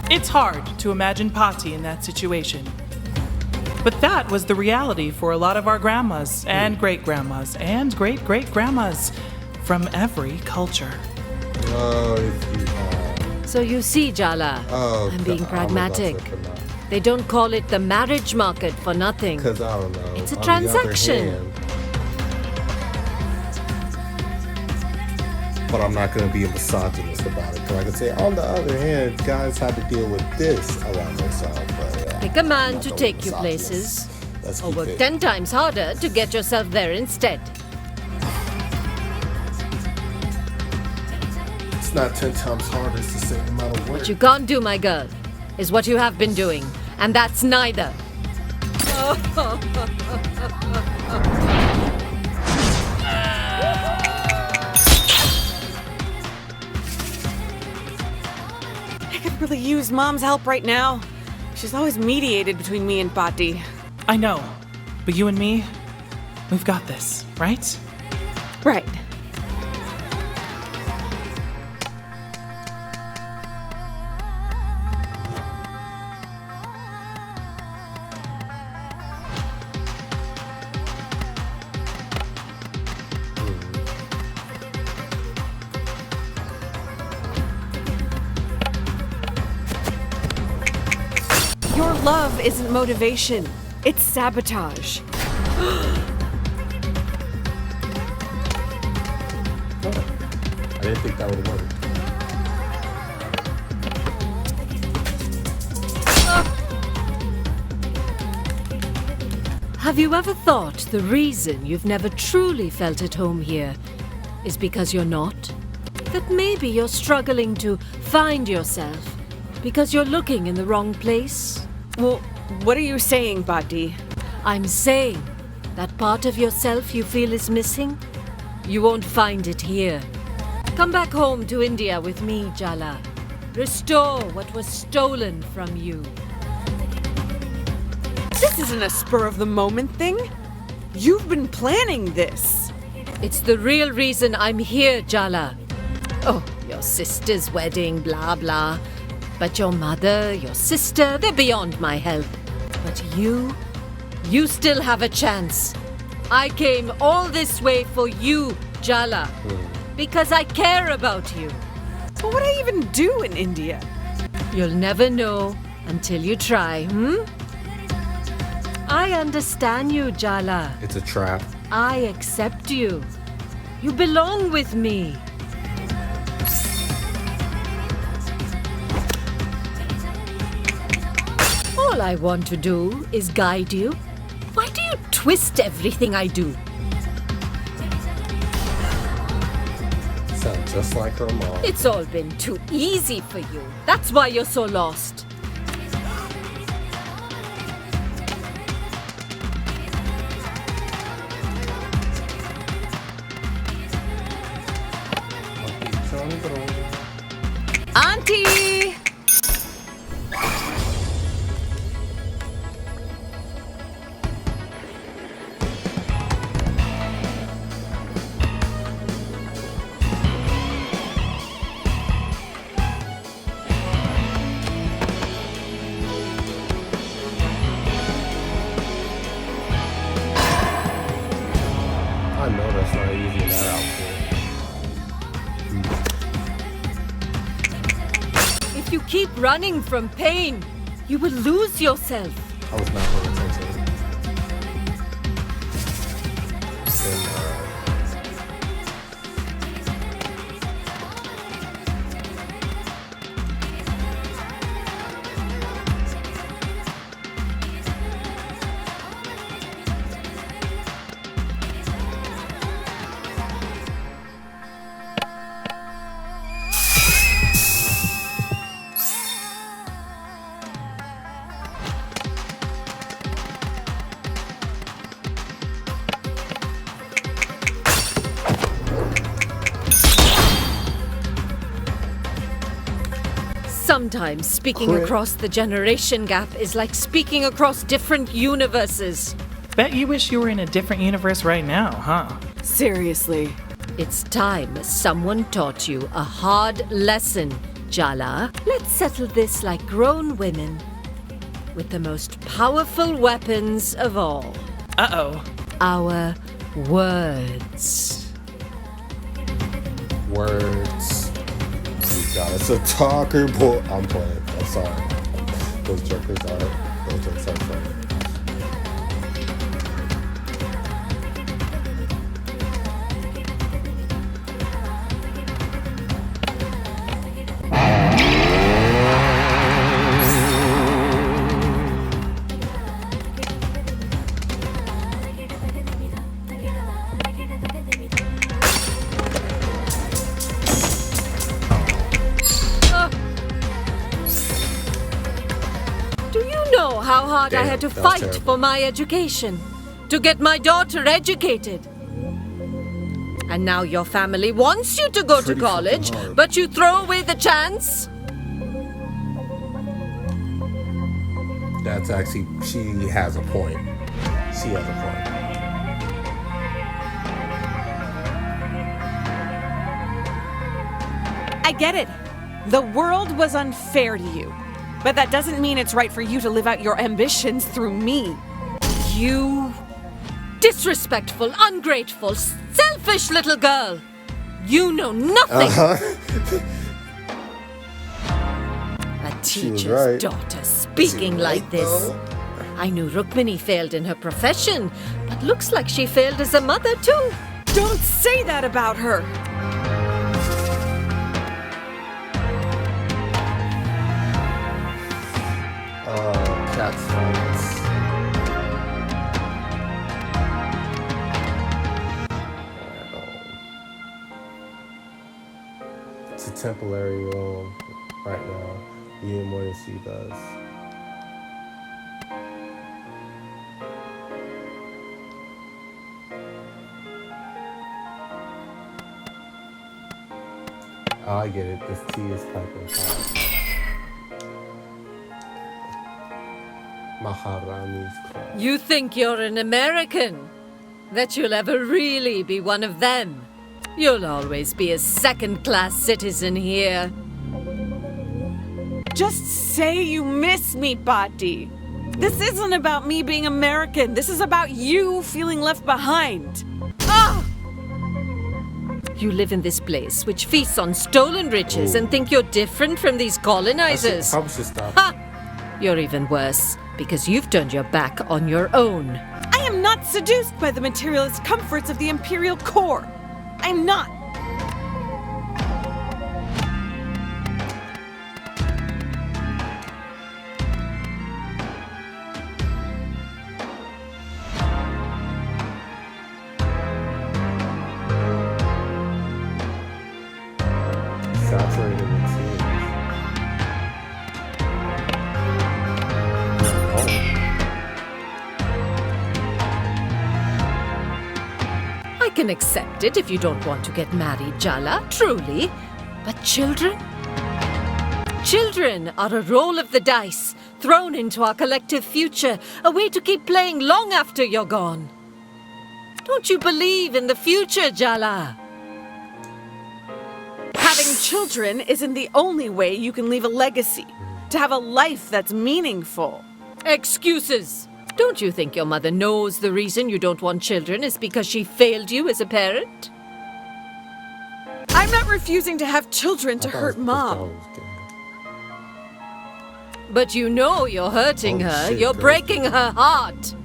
It's hard to imagine Patti in that situation. But that was the reality for a lot of our grandmas and great-grandmas and great-great-grandmas from every culture. So you see, Jala, I'm being pragmatic. They don't call it the marriage market for nothing. Because I don't know. It's a transaction. But I'm not going to be a misogynist about it. Because I can say, on the other hand, guys have to deal with this around themselves. But, Pick a man to take you places, or work 10 times harder to get yourself there instead. It's not 10 times harder, it's the same amount of work. What you can't do, my girl, is what you have been doing, and that's neither. I could really use Mom's help right now. She's always mediated between me and Patti. I know, but you and me, we've got this, right? Right. Your love isn't motivation. It's sabotage. I didn't think that would work. Have you ever thought the reason you've never truly felt at home here is because you're not? That maybe you're struggling to find yourself because you're looking in the wrong place? Well, what are you saying, Patti? I'm saying that part of yourself you feel is missing, you won't find it here. Come back home to India with me, Jala. Restore what was stolen from you. This isn't a spur-of-the-moment thing. You've been planning this. It's the real reason I'm here, Jala. Oh, your sister's wedding, blah blah. But your mother, your sister, they're beyond my help. But you still have a chance. I came all this way for you, Jala, because I care about you. But what do I even do in India? You'll never know until you try, I understand you, Jala. It's a trap. I accept you. You belong with me. All I want to do is guide you. Why do you twist everything I do? Sounds just like her mom. It's all been too easy for you. That's why you're so lost. Auntie! I know that's not using that outfit. If you keep running from pain, you will lose yourself. I was not paying attention. And, Sometimes speaking Quit. across the generation gap is like speaking across different universes. Bet you wish you were in a different universe right now, huh? Seriously. It's time someone taught you a hard lesson, Jala. Let's settle this like grown women with the most powerful weapons of all. Uh-oh. Our words. words. You got us a talker boy. I'm playing. I'm sorry. Those jokes are funny. How hard I Damn, had to that was fight terrible. for my education, to get my daughter educated. And now your family wants you to go Pretty to college, fucking hard. but you throw away the chance? That's actually, she has a point. She has a point. I get it. The world was unfair to you. But that doesn't mean it's right for you to live out your ambitions through me. You disrespectful, ungrateful, selfish little girl. You know nothing. A She was teacher's right. daughter speaking Was he like right, this. though? I knew Rukmini failed in her profession, but looks like she failed as a mother too. Don't say that about her. Cat's fights. It's a temporary room right now. You need more than she does. Oh, I get it. This tea is piping hot. Maharani's class. You think you're an American? That you'll ever really be one of them? You'll always be a second-class citizen here. Just say you miss me, Patti. This isn't about me being American. This is about you feeling left behind. Ah! You live in this place which feasts on stolen riches and think you're different from these colonizers. Probably should stop. Ha! You're even worse, because you've turned your back on your own. I am not seduced by the materialist comforts of the Imperial core. I'm not. Saturated with tears. I can accept it if you don't want to get married, Jala, truly. But children? Children are a roll of the dice, thrown into our collective future, a way to keep playing long after you're gone. Don't you believe in the future, Jala? Having children isn't the only way you can leave a legacy. To have a life that's meaningful. Excuses! Don't you think your mother knows the reason you don't want children is because she failed you as a parent? I'm not refusing to have children to hurt Mom. But you know you're hurting her. shit, You're girl. breaking her heart.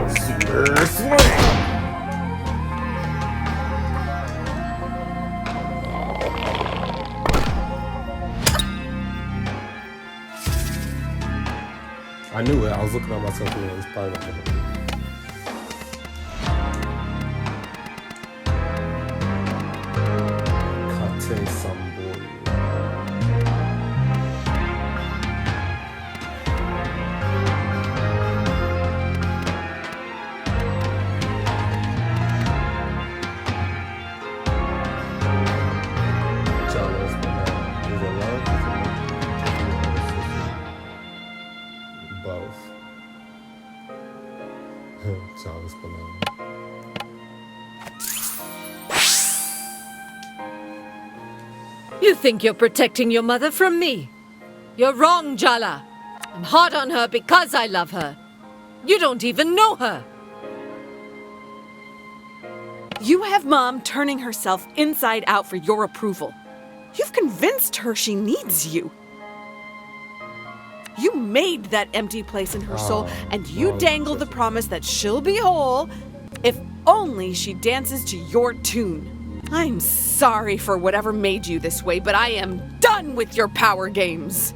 Suitors END. I knew it. I was looking at myself and it was probably not gonna be. Kate Sambori. Jealous, but not. Is it love? Both. Jealous, but not. You think you're protecting your mother from me? You're wrong, Jala. I'm hard on her because I love her. You don't even know her. You have Mom turning herself inside out for your approval. You've convinced her she needs you. You made that empty place in her soul, and you dangle the promise that she'll be whole if only she dances to your tune. I'm sorry for whatever made you this way, but I am done with your power games.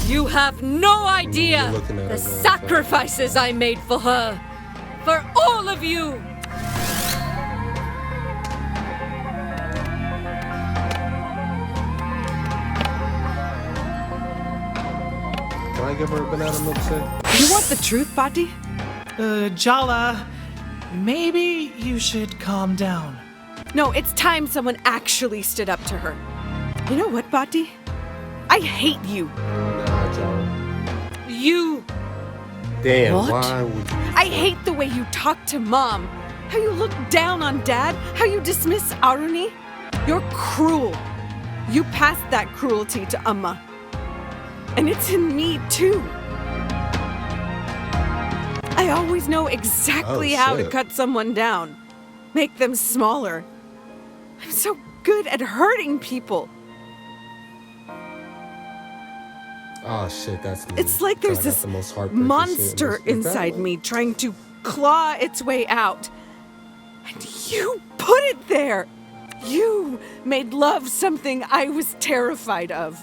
You have no idea looking at the her going, sacrifices I made for her. For all of you. Can I give her a banana milkshake? You want the truth, Patti? Jala, maybe you should calm down. No, it's time someone actually stood up to her. You know what, Patti? I hate you. Nah, John. You. Damn, What? why would you? I hate the way you talk to Mom. How you look down on Dad. How you dismiss Aruni. You're cruel. You passed that cruelty to Amma. And it's in me, too. I always know exactly how to shit. cut someone down. Make them smaller. I'm so good at hurting people. Oh shit, that's me. It's like there's I got this the most heartbreaking monster shit. Is that inside what- me trying to claw its way out. And you put it there. You made love something I was terrified of.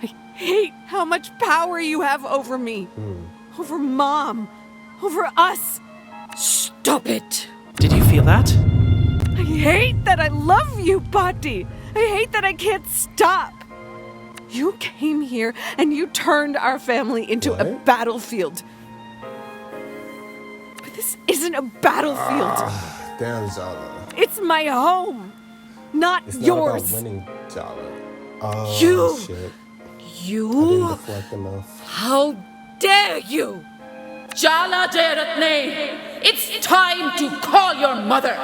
I hate how much power you have over me. Over Mom. Over us. Stop it. Did you feel that? I hate that I love you, Patti. I hate that I can't stop. You came here and you turned our family into a battlefield. But this isn't a battlefield. Damn, Jala. It's my home, not It's yours. not about winning, Jala. Oh, You- shit. You? I didn't deflect enough. How dare you? Jala Jaratne, it's time to call your mother.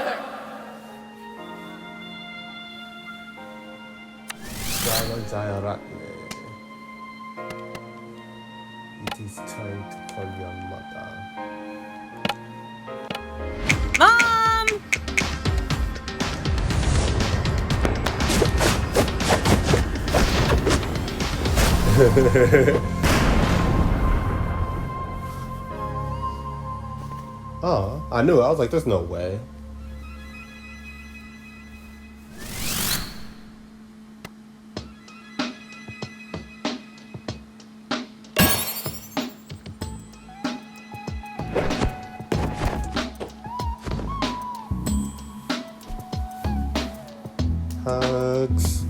Jala Jayaratne. It is time to call your mother. Mom! Oh, I knew it. I was like, there's no way. Hugs.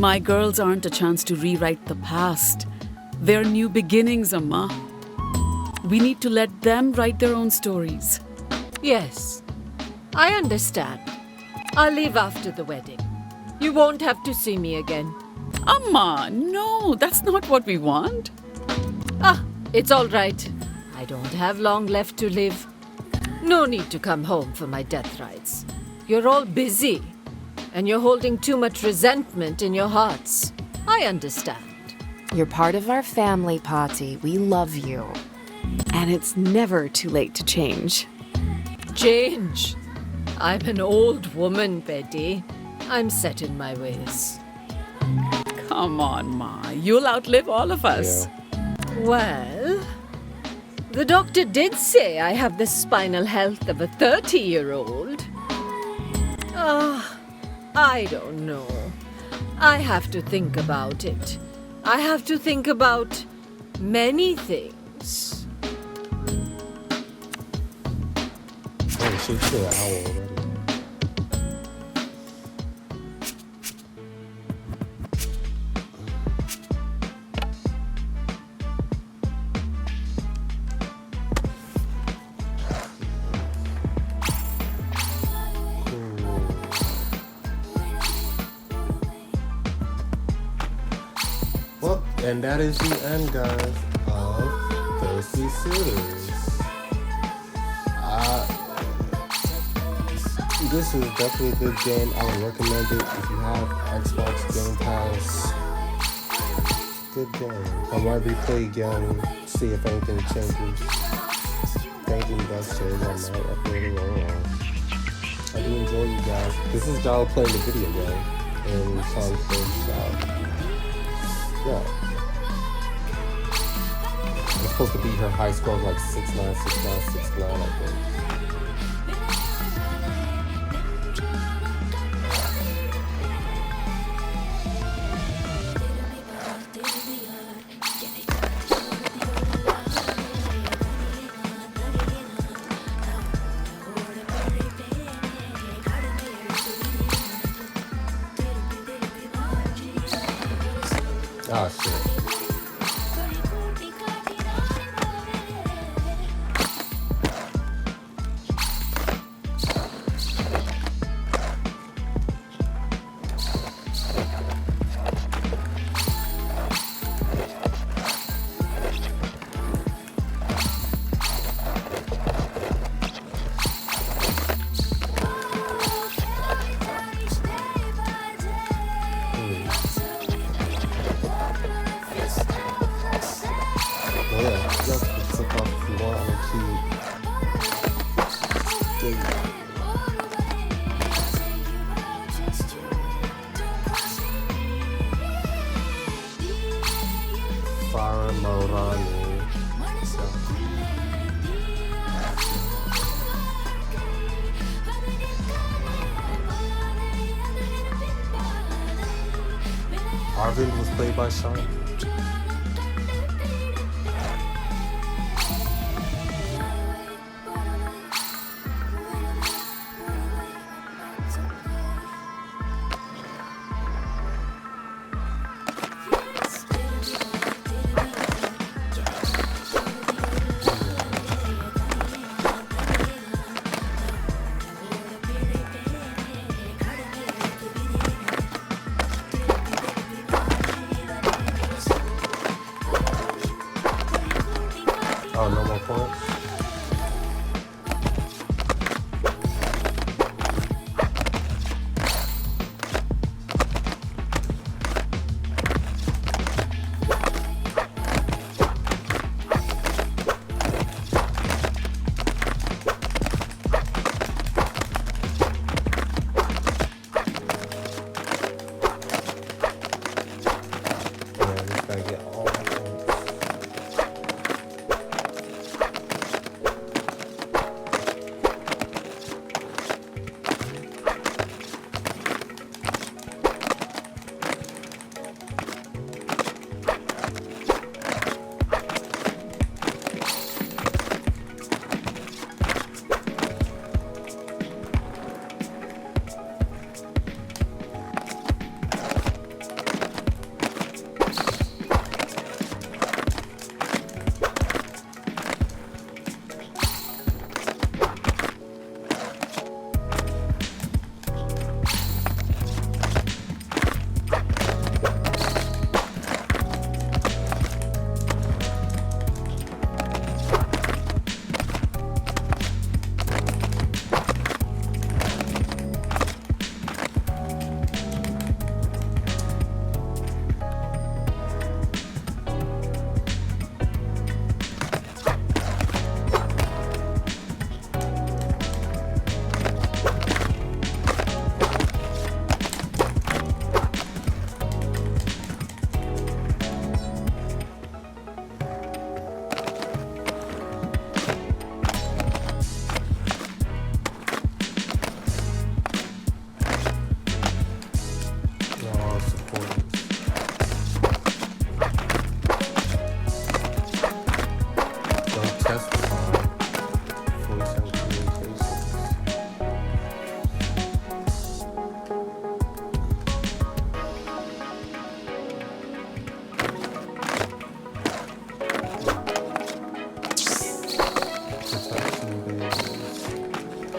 My girls aren't a chance to rewrite the past. They're new beginnings, Amma. We need to let them write their own stories. Yes, I understand. I'll leave after the wedding. You won't have to see me again. Amma, no, that's not what we want. Ah, it's all right. I don't have long left to live. No need to come home for my death rites. You're all busy, and you're holding too much resentment in your hearts. I understand. You're part of our family, Patty. We love you. And it's never too late to change. Change? I'm an old woman, Betty. I'm set in my ways. Come on, Ma. You'll outlive all of us. Well, the doctor did say I have the spinal health of a 30-year-old. I don't know. I have to think about it. I have to think about many things. Oh, she's still an hour already. Well, and that is the end, guys, of Thirsty Suitors. This is definitely a good game. I would recommend it if you have Xbox Game Pass. Good game. I might replay again, see if anything changes. If anything does change, I might upload it on. I do enjoy you guys. This is Jala playing the video game in Sean's first yeah. It's supposed to be her high score of like 6'9", 6'9", 6'9", I think. Ah, shit. Arvind was played by Sean.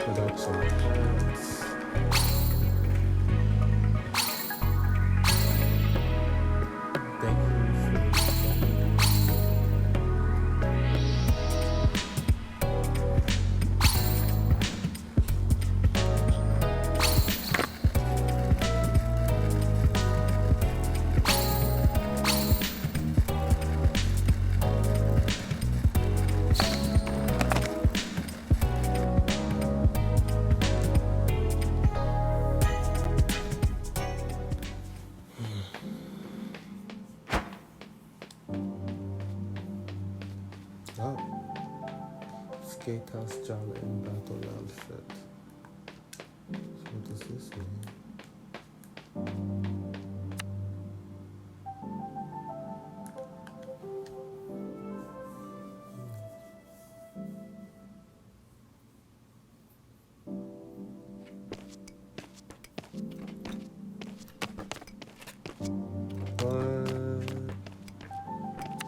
Production plans. Thank you Oh. Skate House Jala in battle outfit. So what does this mean?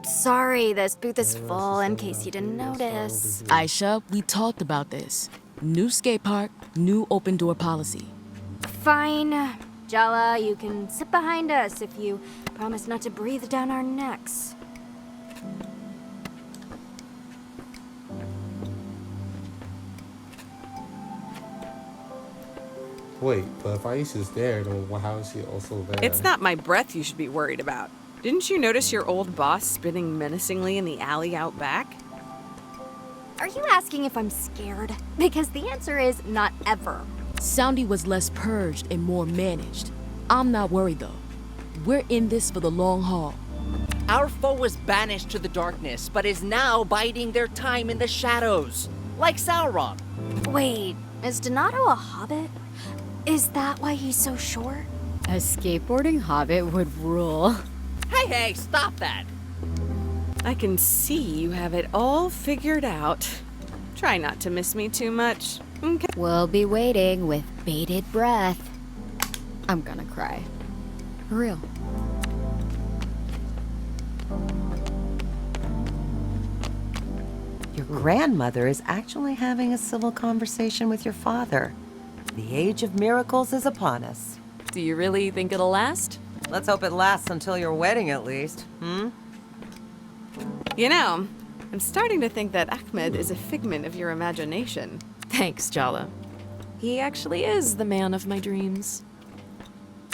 Sorry, this booth is full in case you didn't notice. Aisha, we talked about this. New skate park, new open door policy. Fine. Jala, you can sit behind us if you promise not to breathe down our necks. Wait, but if Aisha's there, then how is she also there? It's not my breath you should be worried about. Didn't you notice your old boss spinning menacingly in the alley out back? Are you asking if I'm scared? Because the answer is not ever. Soundy was less purged and more managed. I'm not worried though. We're in this for the long haul. Our foe was banished to the darkness, but is now biding their time in the shadows, like Sauron. Wait, is Donato a hobbit? Is that why he's so short? A skateboarding hobbit would rule. Hey, stop that! I can see you have it all figured out. Try not to miss me too much, okay? We'll be waiting with bated breath. I'm gonna cry. For real. Your grandmother is actually having a civil conversation with your father. The age of miracles is upon us. Do you really think it'll last? Let's hope it lasts until your wedding at least, You know, I'm starting to think that Ahmed is a figment of your imagination. Thanks, Jala. He actually is the man of my dreams.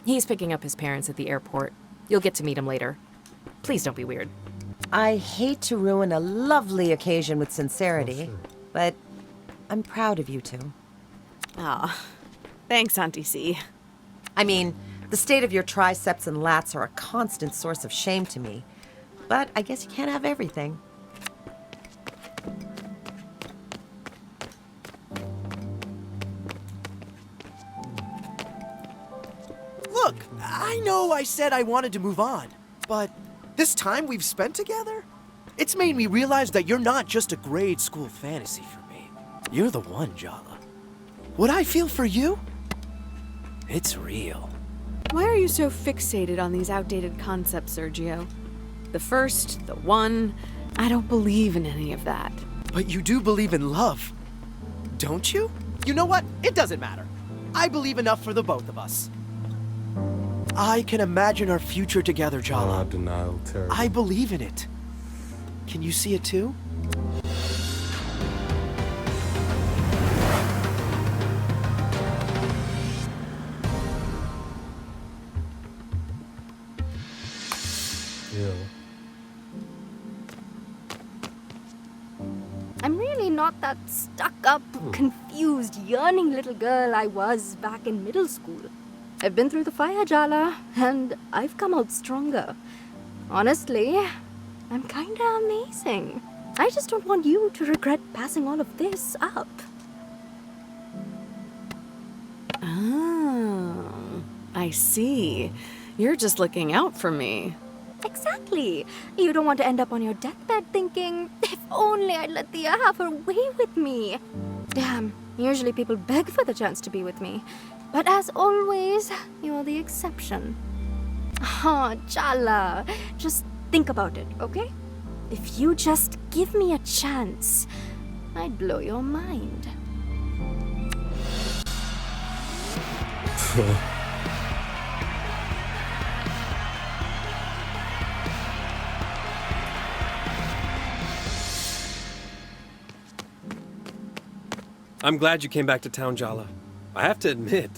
He's picking up his parents at the airport. You'll get to meet him later. Please don't be weird. I hate to ruin a lovely occasion with sincerity, but I'm proud of you two. Aw, thanks, Auntie C. I mean, the state of your triceps and lats are a constant source of shame to me. But I guess you can't have everything. Look, I know I said I wanted to move on, but this time we've spent together, it's made me realize that you're not just a grade school fantasy for me. You're the one, Jala. What I feel for you, it's real. Why are you so fixated on these outdated concepts, Sergio? The first, the one, I don't believe in any of that. But you do believe in love, don't you? You know what? It doesn't matter. I believe enough for the both of us. I can imagine our future together, Jala. Denial, terrible. I believe in it. Can you see it too? I'm really not that stuck-up, confused, yearning little girl I was back in middle school. I've been through the fire, Jala, and I've come out stronger. Honestly, I'm kinda amazing. I just don't want you to regret passing all of this up. Oh, I see. You're just looking out for me. Exactly. You don't want to end up on your deathbed thinking, if only I'd let Thea have her way with me. Damn, usually people beg for the chance to be with me. But as always, you're the exception. Oh, Jala, just think about it, okay? If you just give me a chance, I'd blow your mind. I'm glad you came back to town, Jala. I have to admit,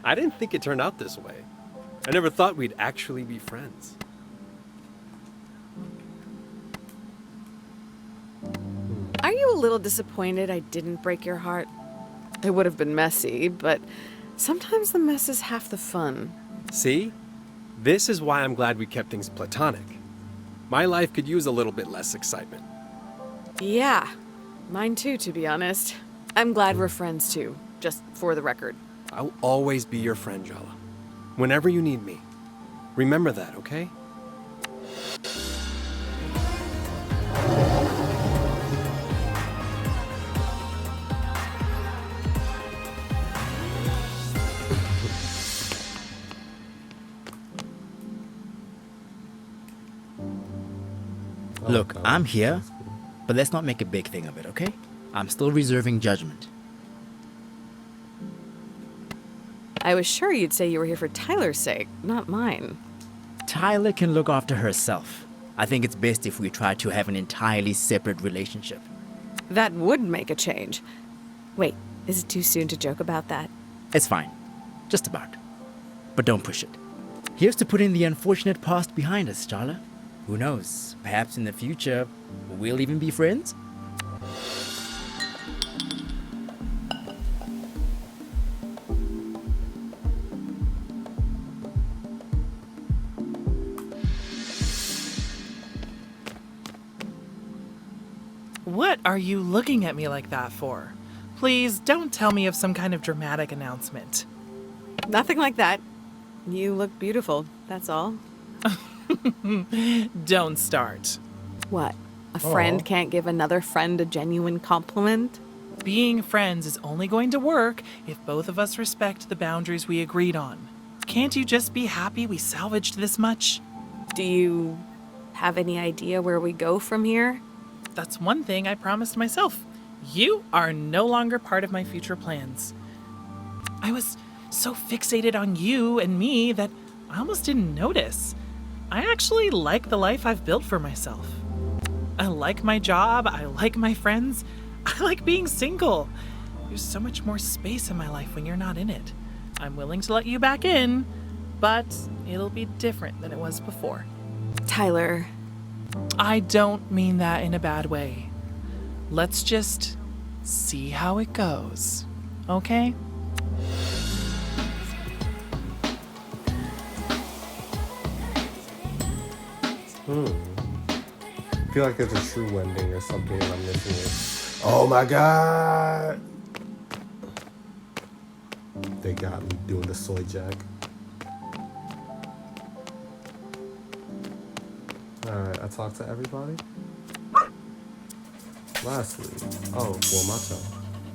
I didn't think it turned out this way. I never thought we'd actually be friends. Are you a little disappointed I didn't break your heart? It would have been messy, but sometimes the mess is half the fun. See? This is why I'm glad we kept things platonic. My life could use a little bit less excitement. Yeah, mine too, to be honest. I'm glad we're friends too, just for the record. I'll always be your friend, Jala. Whenever you need me. Remember that, okay? Look, I'm here, but let's not make a big thing of it, okay? I'm still reserving judgment. I was sure you'd say you were here for Tyler's sake, not mine. Tyler can look after herself. I think it's best if we try to have an entirely separate relationship. That would make a change. Wait, is it too soon to joke about that? It's fine. Just about. But don't push it. Here's to putting the unfortunate past behind us, Charla. Who knows? Perhaps in the future, we'll even be friends? What are you looking at me like that for? Please don't tell me of some kind of dramatic announcement. Nothing like that. You look beautiful, that's all. Don't start. What? A friend can't give another friend a genuine compliment? Being friends is only going to work if both of us respect the boundaries we agreed on. Can't you just be happy we salvaged this much? Do you have any idea where we go from here? That's one thing I promised myself. You are no longer part of my future plans. I was so fixated on you and me that I almost didn't notice. I actually like the life I've built for myself. I like my job, I like my friends, I like being single. There's so much more space in my life when you're not in it. I'm willing to let you back in, but it'll be different than it was before. Tyler. I don't mean that in a bad way. Let's just see how it goes, okay? I feel like there's a true ending or something and I'm missing it. Oh my god! They got me doing the soy jack. Alright, I talked to everybody. Lastly, oh, well, my turn.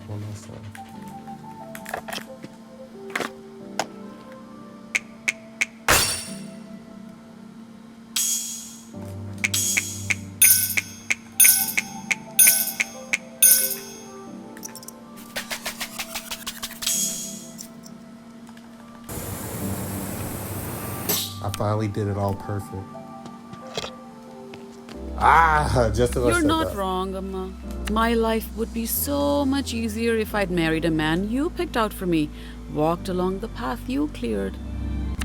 One last time. I finally did it all perfect. Just as I You're said not that. wrong, Amma. My life would be so much easier if I'd married a man you picked out for me, walked along the path you cleared.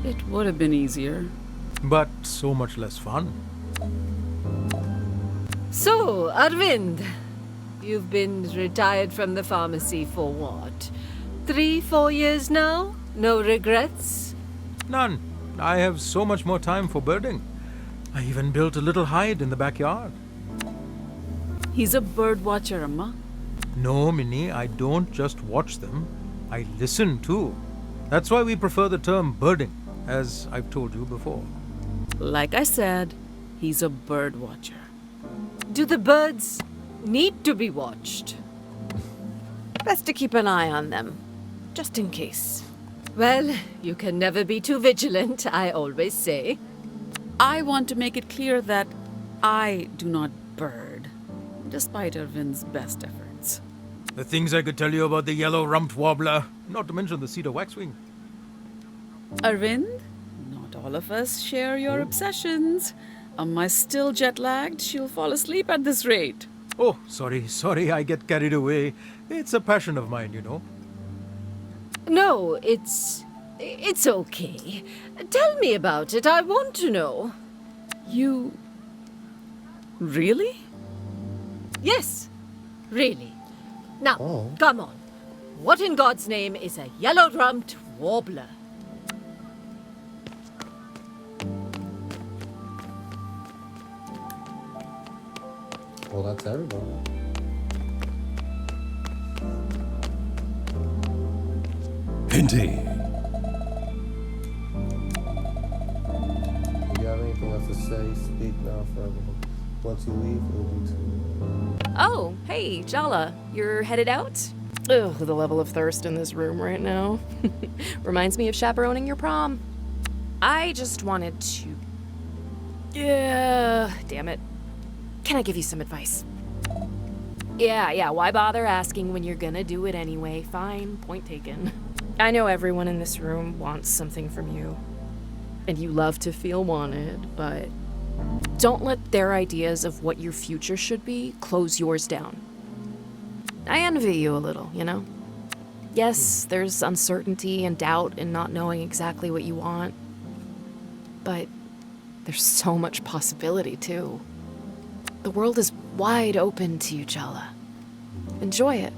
It would have been easier. But so much less fun. So, Arvind, you've been retired from the pharmacy for what? 3-4 years now? No regrets? None. I have so much more time for birding. I even built a little hide in the backyard. He's a bird watcher, Amma. No, Minnie, I don't just watch them. I listen too. That's why we prefer the term birding, as I've told you before. Like I said, he's a bird watcher. Do the birds need to be watched? Best to keep an eye on them, just in case. Well, you can never be too vigilant, I always say. I want to make it clear that I do not bird, despite Arvind's best efforts. The things I could tell you about the yellow-rumped warbler, not to mention the cedar waxwing. Arvind, not all of us share your obsessions. Am I still jet lagged? She'll fall asleep at this rate. Oh, sorry, I get carried away. It's a passion of mine, you know. No, it's okay. Tell me about it. I want to know. You... really? Yes, really. Now, come on. What in God's name is a yellow-rumped warbler? Well, that's everybody. Indeed. If you have anything else to say, speak now forever. Once you leave, it will be too late. Oh, hey, Jala, you're headed out? Ugh, the level of thirst in this room right now. Reminds me of chaperoning your prom. I just wanted to... Yeah, damn it. Can I give you some advice? Yeah, why bother asking when you're gonna do it anyway? Fine, point taken. I know everyone in this room wants something from you. And you love to feel wanted, but don't let their ideas of what your future should be close yours down. I envy you a little, you know? Yes, there's uncertainty and doubt in not knowing exactly what you want. But there's so much possibility, too. The world is wide open to you, Jala. Enjoy it.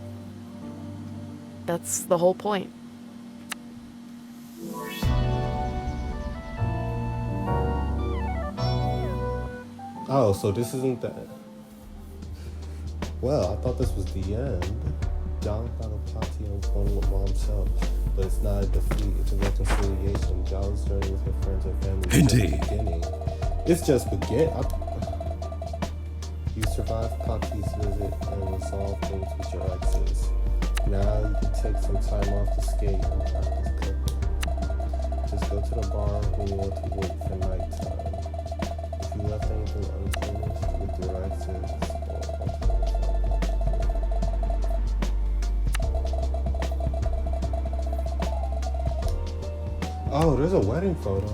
That's the whole point. Oh, so this isn't the... Well, I thought this was the end. Jala found a party on phone with mom's help, but it's not a defeat, it's a reconciliation. Jala's journey with her friends and family is just beginning. It's just You survived Poppy's visit and resolved things with your exes. Now you can take some time off to skate and practice cooking. Just go to the bar when you want to wait for nighttime. If you left anything unfinished with your exes, oh, there's a wedding photo.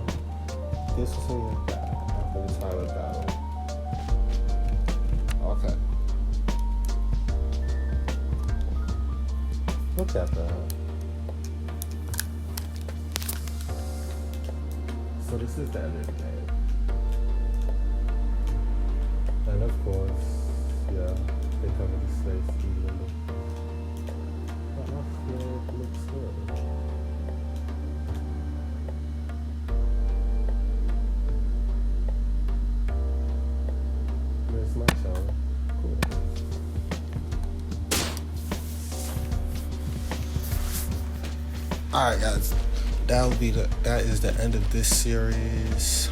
This is in your back after the Tyler battle. Okay. Look at that. So this is the end of the day. And of course, yeah, they cover the safety and but my flag looks good. There's my show. Cool. Alright guys, that is the end of this series.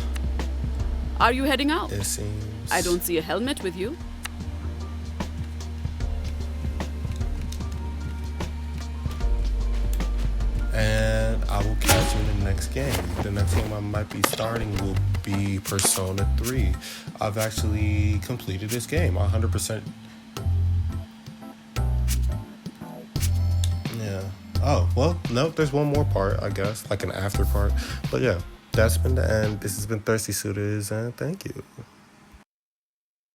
Are you heading out? It seems. I don't see a helmet with you. And I will catch you in the next game. The next game I might be starting will be Persona 3. I've actually completed this game 100%. Yeah. Oh, well, no, there's one more part, I guess, like an after part. But yeah, that's been the end. This has been Thirsty Suitors, and thank you.